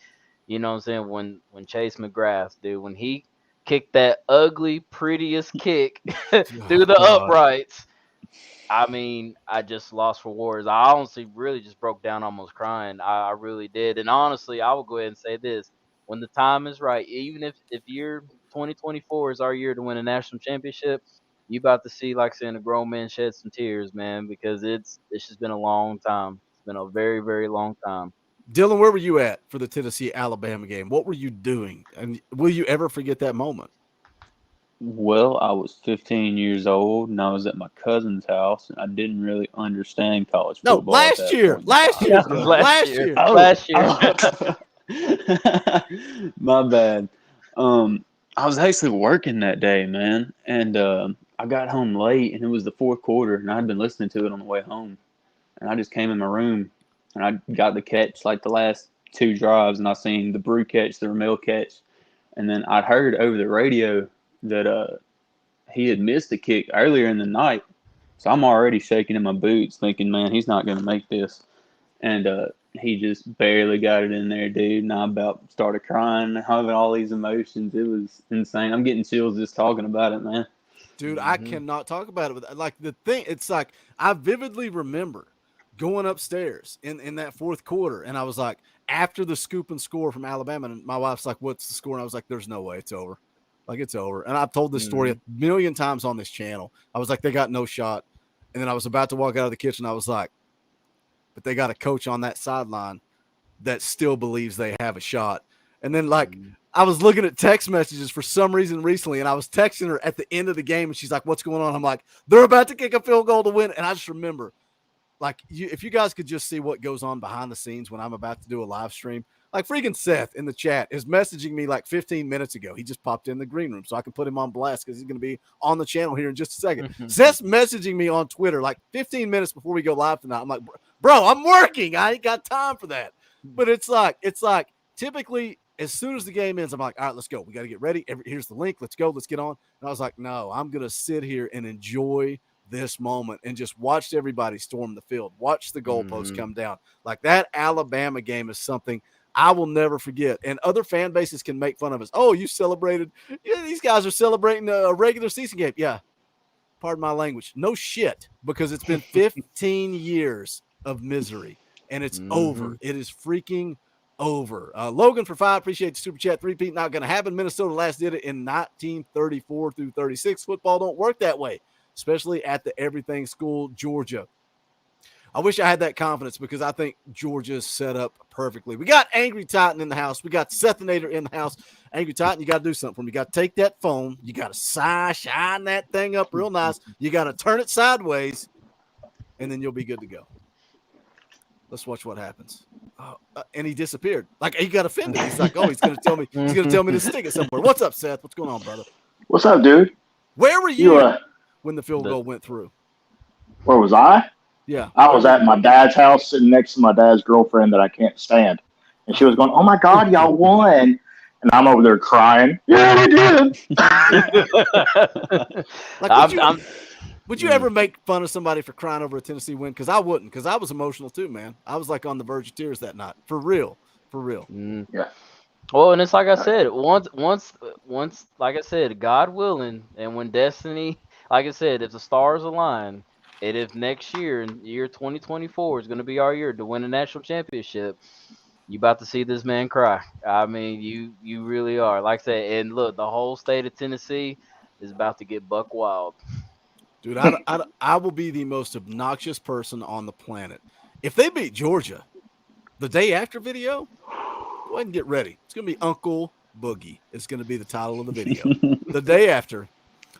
what I'm saying, when Chase McGrath, dude, when he kicked that ugly, prettiest kick through the uprights, I mean, I just lost for words. I honestly really just broke down, almost crying. I really did. And honestly, I will go ahead and say this. When the time is right, even if year 2024 is our year to win a national championship, you about to see, like saying, a grown man shed some tears, man, because it's just been a long time. It's been a very, very long time. Dylan, where were you at for the Tennessee-Alabama game? What were you doing? And will you ever forget that moment? Well, I was 15 years old, and I was at my cousin's house, and I didn't really understand college football. No, last year. Last year. My bad. I was actually working that day, man, and I got home late, and it was the fourth quarter, and I'd been listening to it on the way home. And I just came in my room, and I got the catch, like the last two drives, and I seen the Brew catch, the Ramel catch. And then I'd heard over the radio that he had missed the kick earlier in the night. So I'm already shaking in my boots thinking, man, he's not going to make this. And he just barely got it in there, dude. And I about started crying, having all these emotions. It was insane. I'm getting chills just talking about it, man. Dude, I cannot talk about it. Like the thing, it's like I vividly remember going upstairs in that fourth quarter, and I was like, after the scoop and score from Alabama, and my wife's like, "What's the score?" And I was like, "There's no way, it's over. Like it's over." And I've told this story a million times on this channel. I was like, "They got no shot," and then I was about to walk out of the kitchen. I was like, "But they got a coach on that sideline that still believes they have a shot." And then I was looking at text messages for some reason recently, and I was texting her at the end of the game, and she's like, "What's going on?" I'm like, "They're about to kick a field goal to win." And I just remember like if you guys could just see what goes on behind the scenes when I'm about to do a live stream, like freaking Seth in the chat is messaging me like 15 minutes ago. He just popped in the green room so I can put him on blast because he's going to be on the channel here in just a second. Seth's messaging me on Twitter like 15 minutes before we go live tonight. I'm like, bro, I'm working. I ain't got time for that. But it's like typically as soon as the game ends, I'm like, all right, let's go. We got to get ready. Here's the link. Let's go. Let's get on. And I was like, no, I'm going to sit here and enjoy this moment and just watch everybody storm the field, watch the goalposts come down. Like that Alabama game is something I will never forget. And other fan bases can make fun of us. Oh, you celebrated. Yeah, these guys are celebrating a regular season game. Yeah. Pardon my language. No shit, because it's been 15 years of misery and it's over. It is freaking over. Logan for 5, appreciate the super chat. 3-peat not going to happen. Minnesota last did it in 1934 through 36. Football don't work that way, especially at the everything school, Georgia. I wish I had that confidence because I think Georgia's set up perfectly. We got Angry Titan in the house. We got Sethinator in the house. Angry Titan, you got to do something for me. You got to take that phone. You got to shine that thing up real nice. You got to turn it sideways, and then you'll be good to go. Let's watch what happens. And he disappeared. Like he got offended. He's like, oh, he's going to tell me. He's going to tell me to stick it somewhere. What's up, Seth? What's going on, brother? What's up, dude? Where were you when the field goal went through? Where was I? Yeah. I was at my dad's house sitting next to my dad's girlfriend that I can't stand. And she was going, oh, my God, y'all won. And I'm over there crying. Yeah, we did. Would you ever make fun of somebody for crying over a Tennessee win? Because I wouldn't, because I was emotional too, man. I was like on the verge of tears that night. For real. Yeah. Well, and it's like I said, once, like I said, God willing, and when destiny, like I said, if the stars align, and if next year, in year 2024, is going to be our year to win a national championship, you about to see this man cry. I mean, you really are. Like I said, and look, the whole state of Tennessee is about to get buck wild. Dude, I will be the most obnoxious person on the planet. If they beat Georgia, the day after video, go ahead and get ready. It's going to be Uncle Boogie. It's going to be the title of the video. The day after,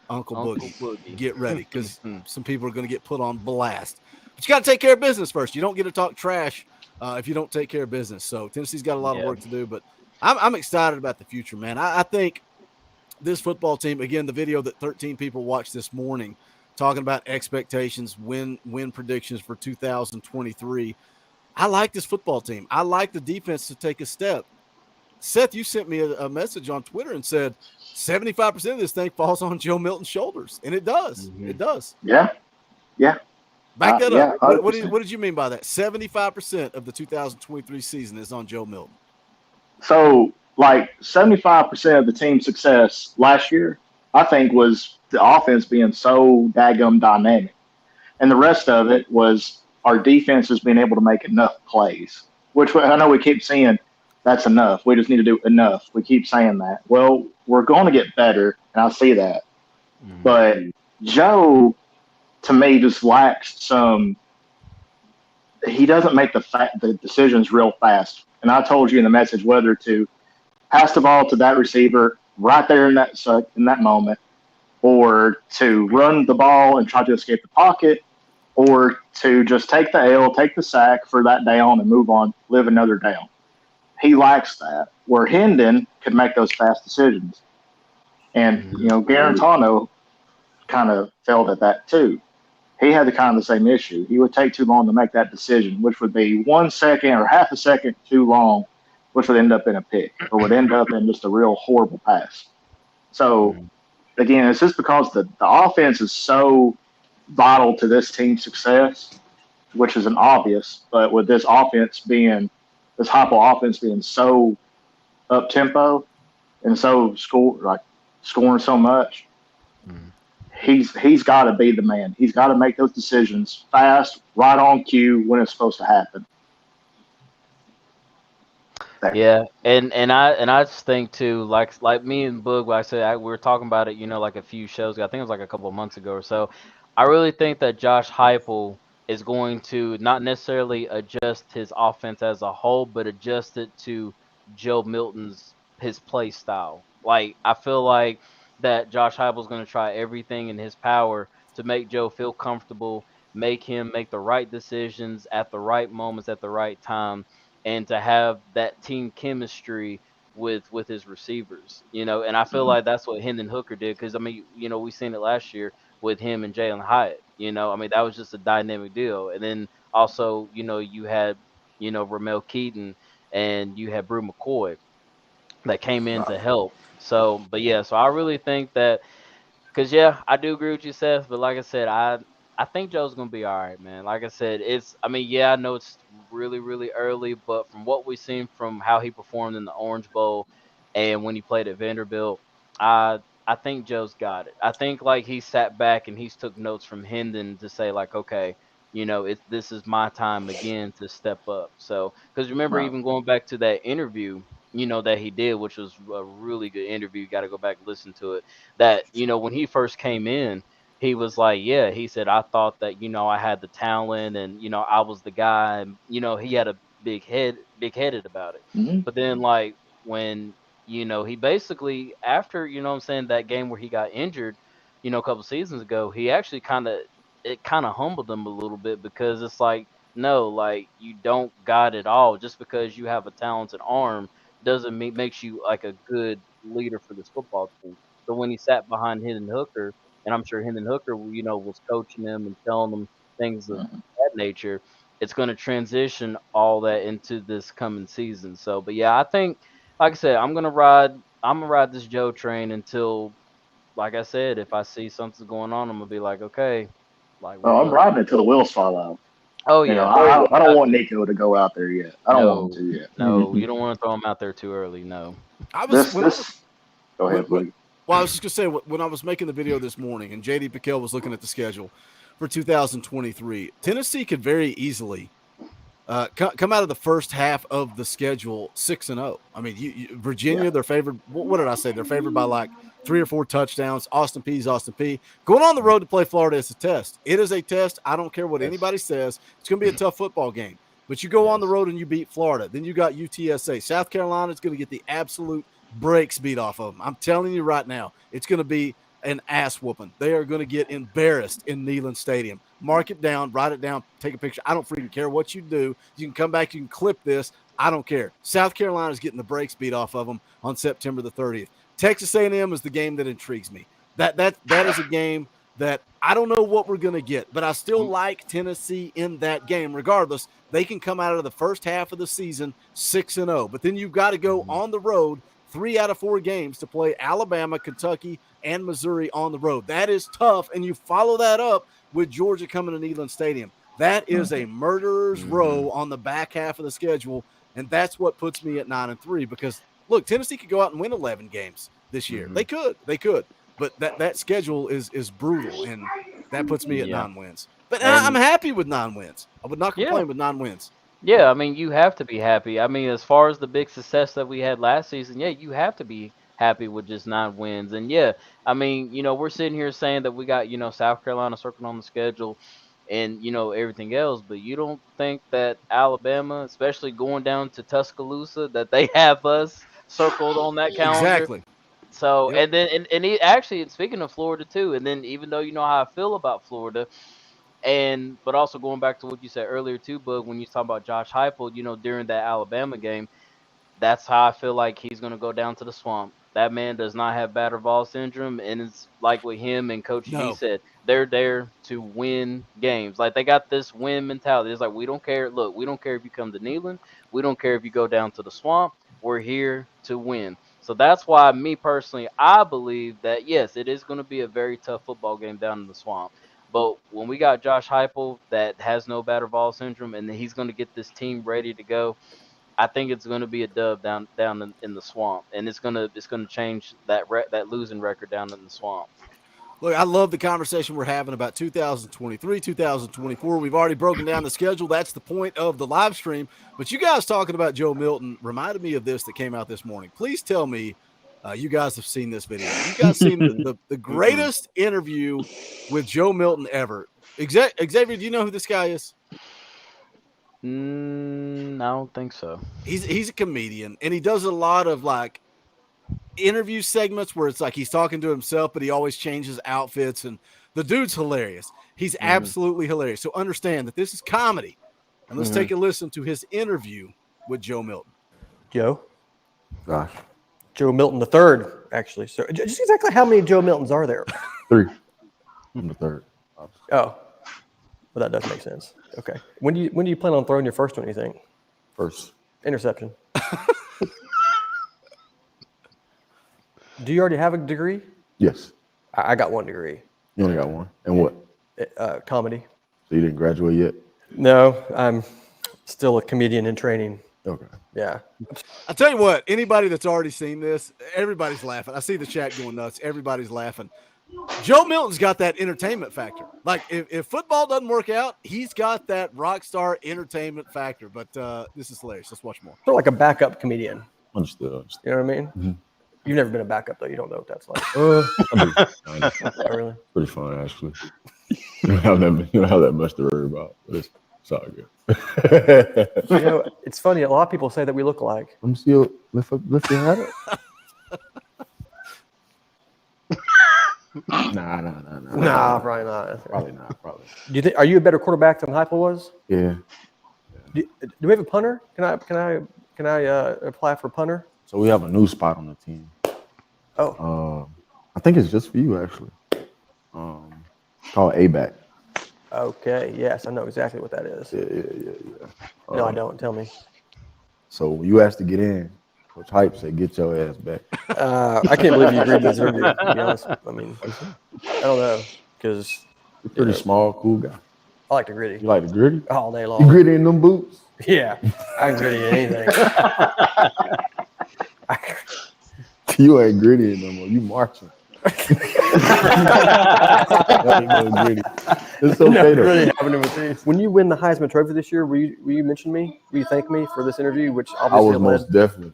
Uncle Boogie. Get ready, because some people are going to get put on blast. But you got to take care of business first. You don't get to talk trash if you don't take care of business. So Tennessee's got a lot of work to do, but I'm excited about the future, man. I think this football team, again, the video that 13 people watched this morning, talking about expectations, win predictions for 2023. I like this football team. I like the defense to take a step. Seth, you sent me a message on Twitter and said 75% of this thing falls on Joe Milton's shoulders, and it does. It does. Yeah. Back that yeah, up. What did you mean by that? 75% of the 2023 season is on Joe Milton. So, like 75% of the team's success last year, I think, was the offense being so daggum dynamic. And the rest of it was our defense is being able to make enough plays, which I know we keep saying that's enough. We just need to do enough. We keep saying that. Well, we're going to get better, and I see that. But Joe, to me, just lacks some – he doesn't make the decisions real fast. And I told you in the message whether to pass the ball to that receiver right there in that moment, or to run the ball and try to escape the pocket, or to just take the L, take the sack for that down and move on, live another down. He lacks that, where Hendon could make those fast decisions. And, Garantano kind of failed at that too. He had the same issue. He would take too long to make that decision, which would be 1 second or half a second too long, which would end up in a pick or would end up in just a real horrible pass. So, again, it's just because the offense is so vital to this team's success, which is an obvious, but with this offense being – this Heupel offense being so up tempo and so scoring so much, he's got to be the man. He's got to make those decisions fast, right on cue when it's supposed to happen. Yeah, and I just think too, like me and Boog, like I said, we were talking about it, like a few shows ago. I think it was like a couple of months ago or so. I really think that Josh Heupel is going to not necessarily adjust his offense as a whole, but adjust it to Joe Milton's his play style. Like, I feel like that Josh Heupel is going to try everything in his power to make Joe feel comfortable, make him make the right decisions at the right moments at the right time, and to have that team chemistry with his receivers, and I feel like that's what Hendon Hooker did, because I mean, we seen it last year with him and Jalen Hyatt. I mean, that was just a dynamic deal. And then also, you had, Ramel Keaton, and you had Brew McCoy that came in to help. So, but yeah, so I really think that, because yeah, I do agree with you, Seth. But like I said, I think Joe's gonna be all right, man. Like I said, I mean, yeah, I know it's really really early, but from what we've seen from how he performed in the Orange Bowl and when he played at Vanderbilt, I think Joe's got it. I think like he sat back and he's took notes from Hendon to say like, okay, this is my time again to step up. So, because remember, Right. even going back to that interview, that he did, which was a really good interview. You got to go back and listen to it. That, when he first came in, he was like, yeah, he said, I thought that, I had the talent and, I was the guy. And, he had a big headed about it. Mm-hmm. But then, like, when, he basically, after, what I'm saying, that game where he got injured, a couple seasons ago, he actually it kind of humbled him a little bit, because it's like, no, like, you don't got it all. Just because you have a talented arm doesn't mean makes you like a good leader for this football team. So when he sat behind Hendon Hooker, and I'm sure Hendon Hooker, was coaching him and telling him things of that nature, it's going to transition all that into this coming season. So, but yeah, I think, like I said, I'm gonna ride this Joe train until, like I said, if I see something's going on, I'm gonna be like, okay, like Oh, we're I'm gonna. riding it till the wheels fall out. Oh You know, yeah, I don't got want to. Nico to go out there yet. I don't want him No, to yet. no, you don't want to throw him out there too early. No. I was This when I was this. Go ahead, when, please. well, I was just gonna say when I was making the video this morning and JD Piquel was looking at the schedule for 2023, Tennessee could very easily come out of the first half of the schedule 6-0. I mean, Virginia, Yeah. they're favored. What did I say? They're favored by like 3 or 4 touchdowns. Austin Peay's Austin Peay. Going on the road to play Florida is a test. It is a test. I don't care what anybody says. It's going to be a tough football game. But you go on the road and you beat Florida. Then you got UTSA. South Carolina is going to get the absolute breaks beat off of them. I'm telling you right now, it's going to be an ass whooping. They are going to get embarrassed in Neyland Stadium. Mark it down, write it down, take a picture. I don't freaking care what you do. You can come back, you can clip this. I don't care. South Carolina is getting the brakes beat off of them on September the 30th. Texas A&M is the game that intrigues me. That is a game that I don't know what we're going to get, but I still like Tennessee in that game. Regardless, they can come out of the first half of the season 6-0, but then you've got to go on the road 3 out of 4 games to play Alabama, Kentucky, and Missouri on the road. That is tough, and you follow that up with Georgia coming to Neyland Stadium. That is a murderer's row on the back half of the schedule, and that's what puts me at 9-3 because, look, Tennessee could go out and win 11 games this year. They could, but that schedule is brutal, and that puts me at 9 wins. But I'm happy with 9 wins. I would not complain with 9 wins. Yeah, I mean, you have to be happy. I mean, as far as the big success that we had last season, yeah, you have to be happy with just 9 wins. And yeah, I mean, we're sitting here saying that we got, South Carolina circling on the schedule and, everything else, but you don't think that Alabama, especially going down to Tuscaloosa, that they have us circled on that calendar? Exactly. So, and then, and he actually, speaking of Florida too, and then even though you know how I feel about Florida, but also going back to what you said earlier too, Bug, when you talk about Josh Heupel, during that Alabama game, that's how I feel like he's gonna go down to the swamp. That man does not have Bader-Ball syndrome, and it's like with him and Coach G No. said, they're there to win games. Like they got this win mentality. It's like we don't care. Look, we don't care if you come to Neyland. We don't care if you go down to the swamp. We're here to win. So that's why, me personally, I believe that yes, it is going to be a very tough football game down in the swamp. But when we got Josh Heupel that has no Bader-Ball syndrome, and he's going to get this team ready to go, I think it's going to be a dub down in the swamp, and it's gonna change that losing record down in the swamp. Look, I love the conversation we're having about 2023, 2024. We've already broken down the schedule. That's the point of the live stream. But you guys talking about Joe Milton reminded me of this that came out this morning. Please tell me you guys have seen this video. You guys seen the greatest interview with Joe Milton ever. Xavier, do you know who this guy is? I don't think so. He's a comedian, and he does a lot of like interview segments where it's like he's talking to himself, but he always changes outfits. And The dude's hilarious. He's absolutely hilarious. So understand that this is comedy. And let's take a listen to his interview with Joe Milton. Joe? Gosh. Joe Milton the third, actually. So just exactly how many Joe Miltons are there? 3. I'm the third. Oh, well, that does make sense. Okay. When do you plan on throwing your first one, you think? First. Interception. Do you already have a degree? Yes. I got 1 degree. You only got 1. And what? Comedy. So you didn't graduate yet? No, I'm still a comedian in training. Okay. Yeah. I'll tell you what, anybody that's already seen this, everybody's laughing. I see the chat going nuts. Everybody's laughing. Joe Milton's got that entertainment factor. Like, if football doesn't work out, he's got that rock star entertainment factor. But this is hilarious. Let's watch more. Sort of like a backup comedian. Understood. You know what I mean? Mm-hmm. You've never been a backup, though. You don't know what that's like. I do. Oh, really? Pretty fun, actually. You don't have that much to worry about. But it's all good. You know, it's funny. A lot of people say that we look alike. I'm still lift your head up. Nah. Nah, probably not. Probably not. Probably. Do you think? Are you a better quarterback than Heupel was? Yeah. Do we have a punter? Can I apply for punter? So we have a new spot on the team. Oh. I think it's just for you, actually. It's called A-back. Okay. Yes, I know exactly what that is. Yeah. No, I don't. Tell me. So when you asked to get in, Coach Hype said, "Get your ass back." I can't believe you agreed to this interview. To be honest, I mean, I don't know because you're pretty small, cool guy. I like the gritty. You like the gritty? All day long. You gritty in them boots? Yeah, I can gritty in anything. You ain't gritty no more. You marching. That ain't no gritty. It's okay though. Really happening with these. When you win the Heisman Trophy this year, will you mention me? Will you thank me for this interview? Which obviously I was most definitely.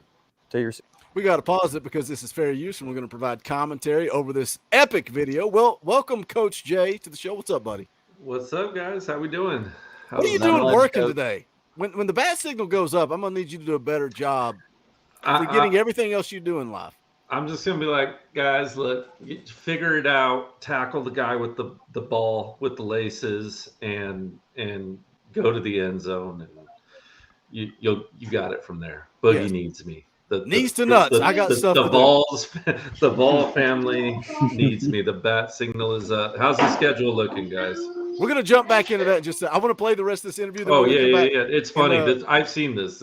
To your. We got to pause it because this is fair use, and we're going to provide commentary over this epic video. Well, welcome, Coach Jay, to the show. What's up, buddy? What's up, guys? How we doing? What are you doing working today? When the bat signal goes up, I'm going to need you to do a better job for getting everything else you do in life. I'm just going to be like, guys, look, figure it out. Tackle the guy with the ball with the laces and go to the end zone, and you got it from there. Boogie needs me. Knees to nuts. I got stuff. The ball family needs me. The bat signal is up. How's the schedule looking, guys? We're gonna jump back into that. I want to play the rest of this interview. Oh yeah. It's funny. I've seen this.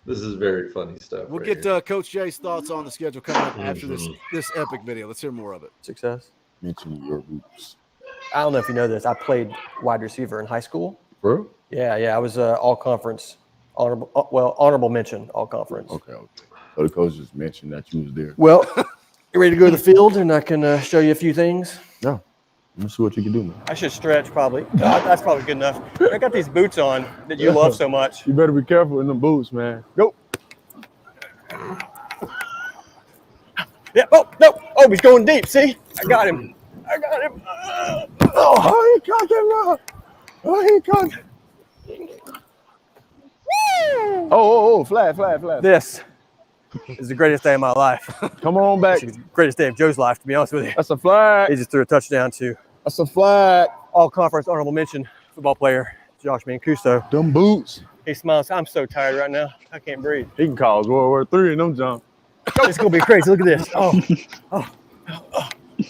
This is very funny stuff. We'll get Coach Jay's thoughts on the schedule coming up after this epic video. Let's hear more of it. Success. Mention your roots. I don't know if you know this. I played wide receiver in high school. Bro? Yeah. I was all conference. Honorable mention, all conference. Okay. So the coach just mentioned that you was there. Well, you ready to go to the field and I can show you a few things? Yeah. Let's see what you can do, man. I should stretch probably. That's probably good enough. I got these boots on that you love so much. You better be careful in the boots, man. Go. Yeah. Oh, no. Oh, he's going deep. See? I got him. Oh, he caught him up. Oh, he caught him. Oh, flag. This is the greatest day of my life. Come on back. It's the greatest day of Joe's life, to be honest with you. That's a flag. He just threw a touchdown to That's a flag. all conference honorable mention football player Josh Mancuso. Them boots. He smiles. I'm so tired right now. I can't breathe. He can cause World War III in them jump. It's gonna be crazy. Look at this.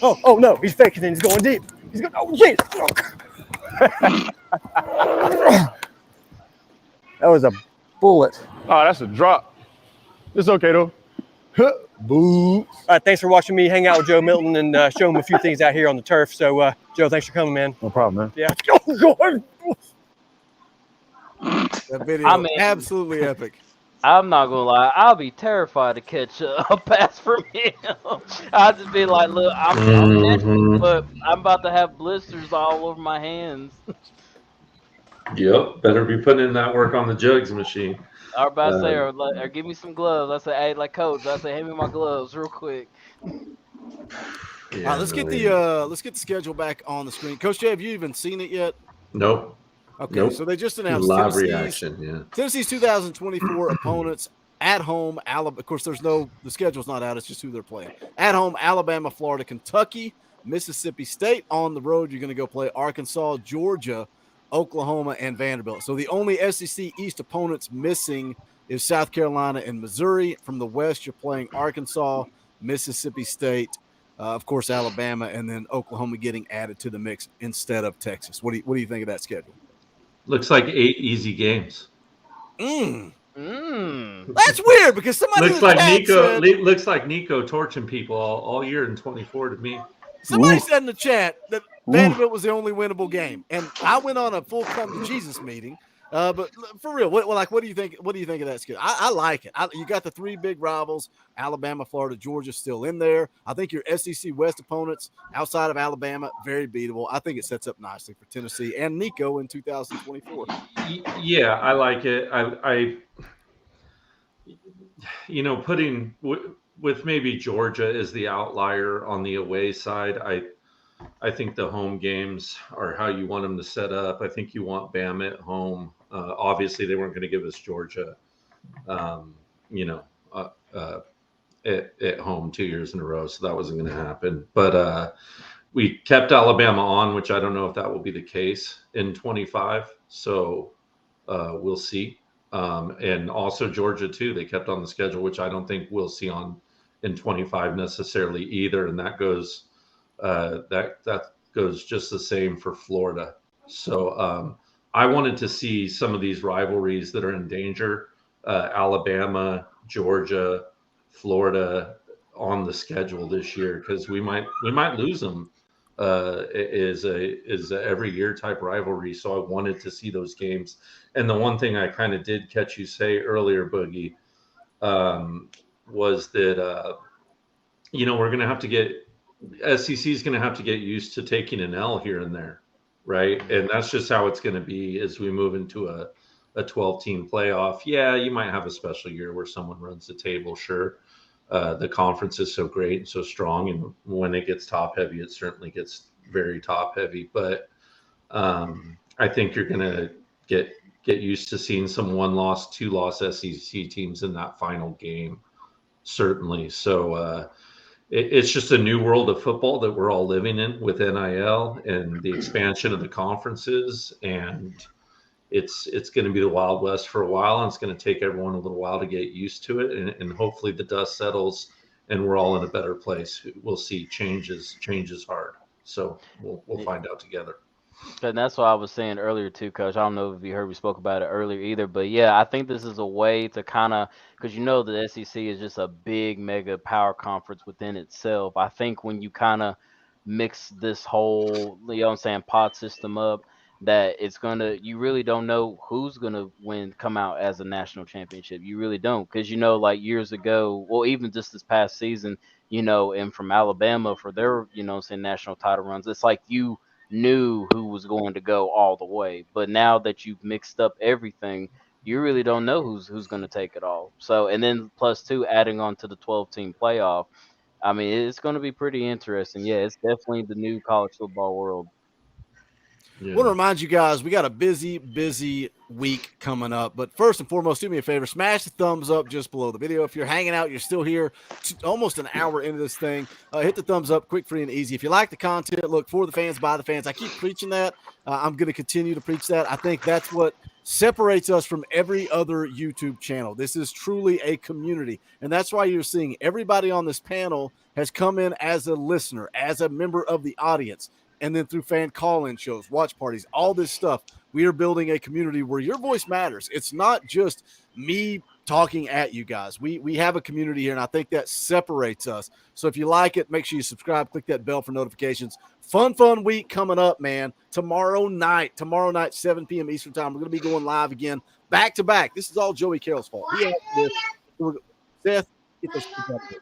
Oh no, he's faking and he's going deep. He's going. Oh jeez. That was a bullet. Oh, that's a drop. It's okay though. Boots. All right, thanks for watching me hang out with Joe Milton and show him a few things out here on the turf. So, Joe, thanks for coming, man. No problem, man. Yeah. Oh, God. That video, absolutely epic. I'm not gonna lie, I'll be terrified to catch a pass from him. I'll just be like, look, I'm catching, but I'm about to have blisters all over my hands. Yep, better be putting in that work on the jugs machine. I was about to say, or give me some gloves. I say, hey, like coach, I say, hand me my gloves real quick. Yeah, let's get the schedule back on the screen. Coach Jay, have you even seen it yet? Nope. Okay, so they just announced live reaction. Yeah, Tennessee's 2024 opponents at home. Alabama. Of course, the schedule's not out. It's just who they're playing. At home, Alabama, Florida, Kentucky, Mississippi State. On the road, you're going to go play Arkansas, Georgia, Oklahoma, and Vanderbilt. So the only SEC East opponents missing is South Carolina and Missouri. From the West, you're playing Arkansas, Mississippi State, of course, Alabama, and then Oklahoma getting added to the mix instead of Texas. What do you think of that schedule? Looks like 8 easy games. That's weird because somebody looks like Nico torching people all year in 24 to me. Somebody said in the chat that Vanderbilt was the only winnable game, and I went on a full come to Jesus meeting. But for real, what do you think? What do you think of that schedule? I like it. You got the 3 big rivals: Alabama, Florida, Georgia, still in there. I think your SEC West opponents outside of Alabama very beatable. I think it sets up nicely for Tennessee and Nico in 2024. Yeah, I like it. I putting with maybe Georgia as the outlier on the away side. I think the home games are how you want them to set up. I think you want Bama at home. Obviously, they weren't going to give us Georgia, at home 2 years in a row, so that wasn't going to happen. But we kept Alabama on, which I don't know if that will be the case in 25. So we'll see. And also Georgia too. They kept on the schedule, which I don't think we'll see in 25 necessarily either. And that goes that goes just the same for Florida. So I wanted to see some of these rivalries that are in danger, Alabama, Georgia, Florida on the schedule this year, because we might lose them. Is a every year type rivalry. So I wanted to see those games. And the one thing I kind of did catch you say earlier, Boogie, was that we're going to have to get SEC is going to have to get used to taking an L here and there, right? And that's just how it's going to be as we move into a 12-team playoff. Yeah, you might have a special year where someone runs the table, sure. The conference is so great and so strong, and when it gets top heavy, it certainly gets very top heavy. But I think you're going to get used to seeing some 1-loss, 2-loss SEC teams in that final game, certainly. So it's just a new world of football that we're all living in with NIL and the expansion of the conferences, and it's going to be the Wild West for a while, and it's going to take everyone a little while to get used to it, and hopefully the dust settles and we're all in a better place. We'll see changes hard, so we'll find out together. And that's what I was saying earlier too, Coach. I don't know if you heard we spoke about it earlier either, but yeah, I think this is a way to kind of, because the SEC is just a big mega power conference within itself. I think when you kind of mix this whole, pod system up, that you really don't know who's gonna come out as a national championship. You really don't, because like years ago, well, even just this past season, and from Alabama for their national title runs, it's like you knew who was going to go all the way. But now that you've mixed up everything, you really don't know who's going to take it all. So, and then plus 2, adding on to the 12-team playoff, I mean, it's going to be pretty interesting. Yeah, it's definitely the new college football world. I want to remind you guys, we got a busy week coming up. But first and foremost, do me a favor, smash the thumbs up just below the video. If you're hanging out, you're still here almost an hour into this thing, hit the thumbs up, quick, free, and easy. If you like the content, look, for the fans, by the fans. I keep preaching that. I'm going to continue to preach that. I think that's what separates us from every other YouTube channel. This is truly a community. And that's why you're seeing everybody on this panel has come in as a listener, as a member of the audience. And then through fan call-in shows, watch parties, all this stuff, we are building a community where your voice matters. It's not just me talking at you guys. We have a community here, and I think that separates us. So if you like it, make sure you subscribe, click that bell for notifications. Fun week coming up, man. Tomorrow night, 7 p.m. Eastern time, we're going to be going live again, back-to-back. This is all Joey Carroll's fault. He had this. Seth, get those up here.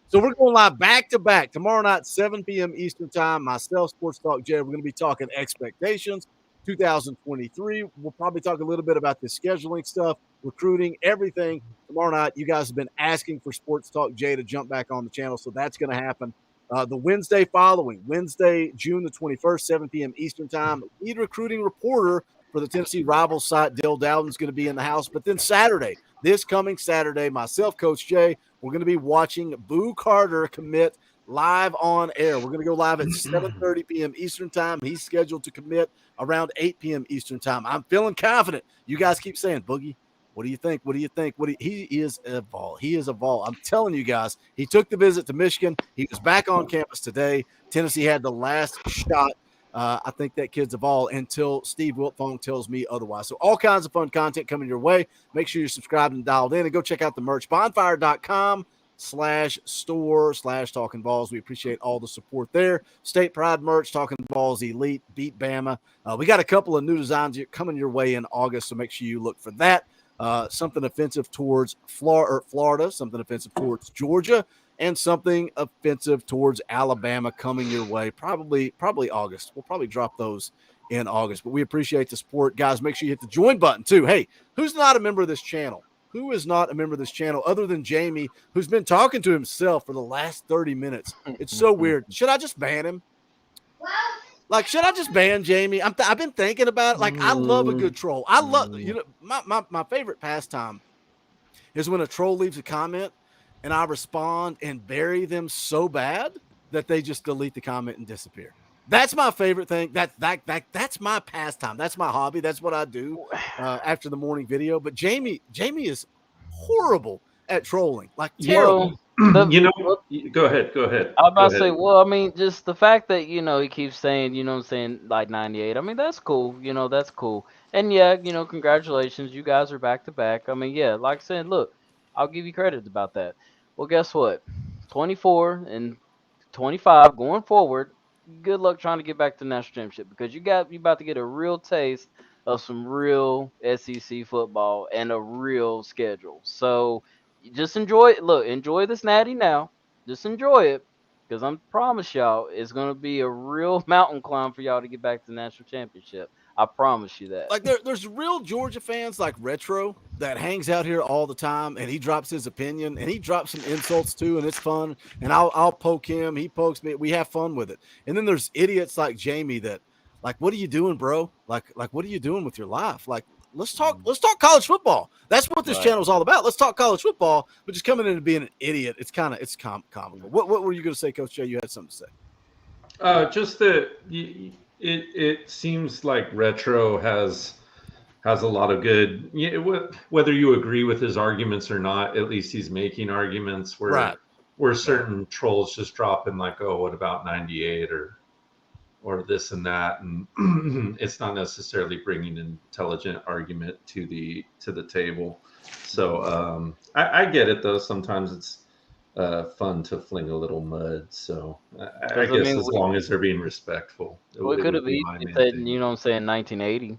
So we're going live back-to-back tomorrow night, 7 p.m. Eastern time. Myself, Sports Talk Jay. We're going to be talking expectations, 2023. We'll probably talk a little bit about the scheduling stuff, recruiting, everything. Tomorrow night, you guys have been asking for Sports Talk Jay to jump back on the channel, so that's going to happen. The Wednesday following, Wednesday, June the 21st, 7 p.m. Eastern time, lead recruiting reporter for the Tennessee Rivals site, Dale Dowden's going to be in the house. But then Saturday, this coming Saturday, myself, Coach Jay, we're going to be watching Boo Carter commit live on air. We're going to go live at 7:30 p.m. Eastern time. He's scheduled to commit around 8 p.m. Eastern time. I'm feeling confident. You guys keep saying, Boogie, what do you think? What do you think? He is a Vol. He is a Vol. I'm telling you guys, he took the visit to Michigan. He was back on campus today. Tennessee had the last shot. I think that kid's a Vol until Steve Wiltfong tells me otherwise. So all kinds of fun content coming your way. Make sure you're subscribed and dialed in, and go check out the merch. Bonfire.com/store/Talkin VAWLS. We appreciate all the support there. State Pride merch, Talkin VAWLS Elite, beat Bama. We got a couple of new designs coming your way in August, so make sure you look for that. Something offensive towards Florida, something offensive towards Georgia, and something offensive towards Alabama coming your way. Probably August. We'll probably drop those in August. But we appreciate the support. Guys, make sure you hit the join button too. Hey, who's not a member of this channel? Who is not a member of this channel other than Jamie, who's been talking to himself for the last 30 minutes? It's so weird. Should I just ban him? Like, should I just ban Jamie? I've been thinking about it. Like, I love a good troll. I love, my favorite pastime is when a troll leaves a comment and I respond and bury them so bad that they just delete the comment and disappear. That's my favorite thing. That's my pastime. That's my hobby. That's what I do after the morning video. But Jamie is horrible at trolling. Like, terrible. Go ahead. I'm about to say, well, I mean, just the fact that, he keeps saying, like 98. I mean, that's cool. That's cool. And yeah, congratulations. You guys are back to back. I mean, yeah, like I said, look, I'll give you credit about that. Well, guess what? 24 and 25 going forward. Good luck trying to get back to the national championship, because you about to get a real taste of some real SEC football and a real schedule. So just enjoy it. Look, enjoy this natty now. Just enjoy it, because I promise y'all it's going to be a real mountain climb for y'all to get back to the national championship. I promise you that. Like, there's real Georgia fans like Retro that hangs out here all the time, and he drops his opinion, and he drops some insults too, and it's fun. And I'll poke him, he pokes me. We have fun with it. And then there's idiots like Jamie that, like, what are you doing, bro? Like what are you doing with your life? Like, let's talk college football. That's what this channel is all about. Let's talk college football. But just coming in and being an idiot, it's comical. What were you going to say, Coach Jay? You had something to say. Just that it seems like Retro has a lot of good. Whether you agree with his arguments or not, at least he's making arguments where certain trolls just drop in like, oh, what about 98 or this and that, and it's not necessarily bringing an intelligent argument to the table. So I get it though. Sometimes it's fun to fling a little mud. So I guess as long as they're being respectful. We could have easily said, 1980.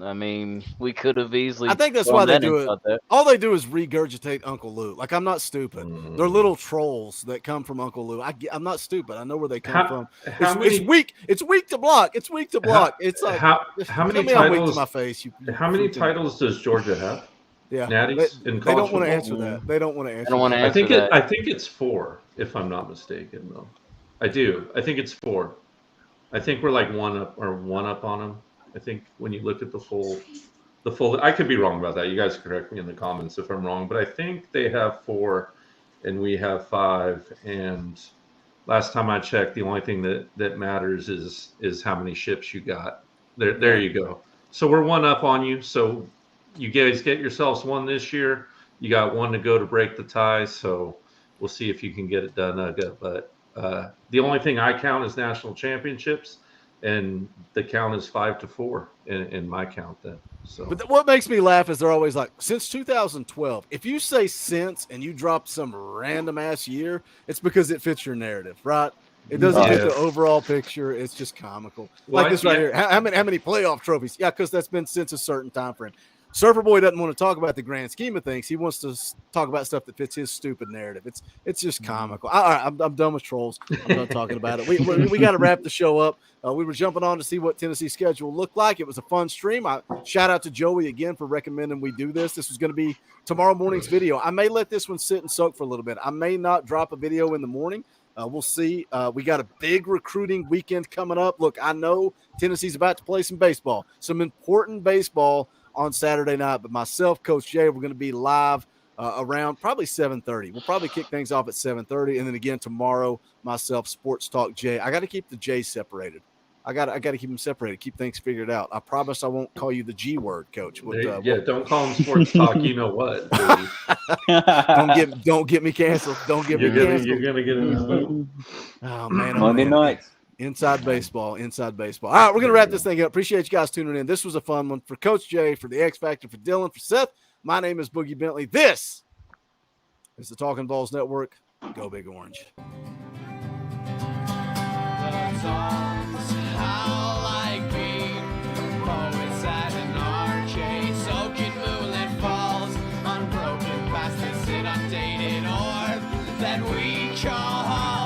I mean, we could have easily. I think that's why they do it. All they do is regurgitate Uncle Lou. Like, I'm not stupid. They're little trolls that come from Uncle Lou. I'm not stupid. I know where they come from. It's weak. It's weak to block. It's weak to block. It's like, how many titles? Weak to my face. How many titles does Georgia have? Yeah, Natties in college they don't want to football? answer that. They don't want to answer. I think it's 4, if I'm not mistaken, though. I do. I think it's 4. I think we're like one up on them. I think when you look at the full, I could be wrong about that. You guys correct me in the comments if I'm wrong, but I think they have 4 and we have 5. And last time I checked, the only thing that matters is how many ships you got. There you go. So we're one up on you. So you guys get yourselves one this year. You got one to go to break the tie. So we'll see if you can get it done, Nugga. But the only thing I count is national championships. And the count is 5-4 in my count then. So, but what makes me laugh is they're always like, since 2012. If you say since and you drop some random ass year, it's because it fits your narrative, right? It doesn't fit the overall picture. It's just comical. Well, like this right here. How many playoff trophies? Yeah, because that's been since a certain time frame. Surfer Boy doesn't want to talk about the grand scheme of things. He wants to talk about stuff that fits his stupid narrative. It's just comical. All right, I'm done with trolls. I'm done talking about it. We got to wrap the show up. We were jumping on to see what Tennessee's schedule looked like. It was a fun stream. Shout out to Joey again for recommending we do this. This was going to be tomorrow morning's video. I may let this one sit and soak for a little bit. I may not drop a video in the morning. We'll see. We got a big recruiting weekend coming up. Look, I know Tennessee's about to play some baseball, some important baseball on Saturday night, but myself, Coach Jay, we're going to be live around probably 7:30. We'll probably kick things off at 7:30, and then again tomorrow, myself, Sports Talk Jay. I got to keep the J's separated. I got to keep them separated. Keep things figured out. I promise I won't call you the G word, Coach. Don't call them Sports Talk. You know what? Don't get me canceled. Don't get me canceled. You're gonna get in the loop. Oh man, Monday nights. Inside baseball. All right, we're gonna wrap this thing up. Appreciate you guys tuning in. This was a fun one for Coach Jay, for the X Factor, for Dylan, for Seth. My name is Boogie Bentley. This is the Talkin VAWLS Network. Go Big Orange. Unbroken past this undated orb that we call home.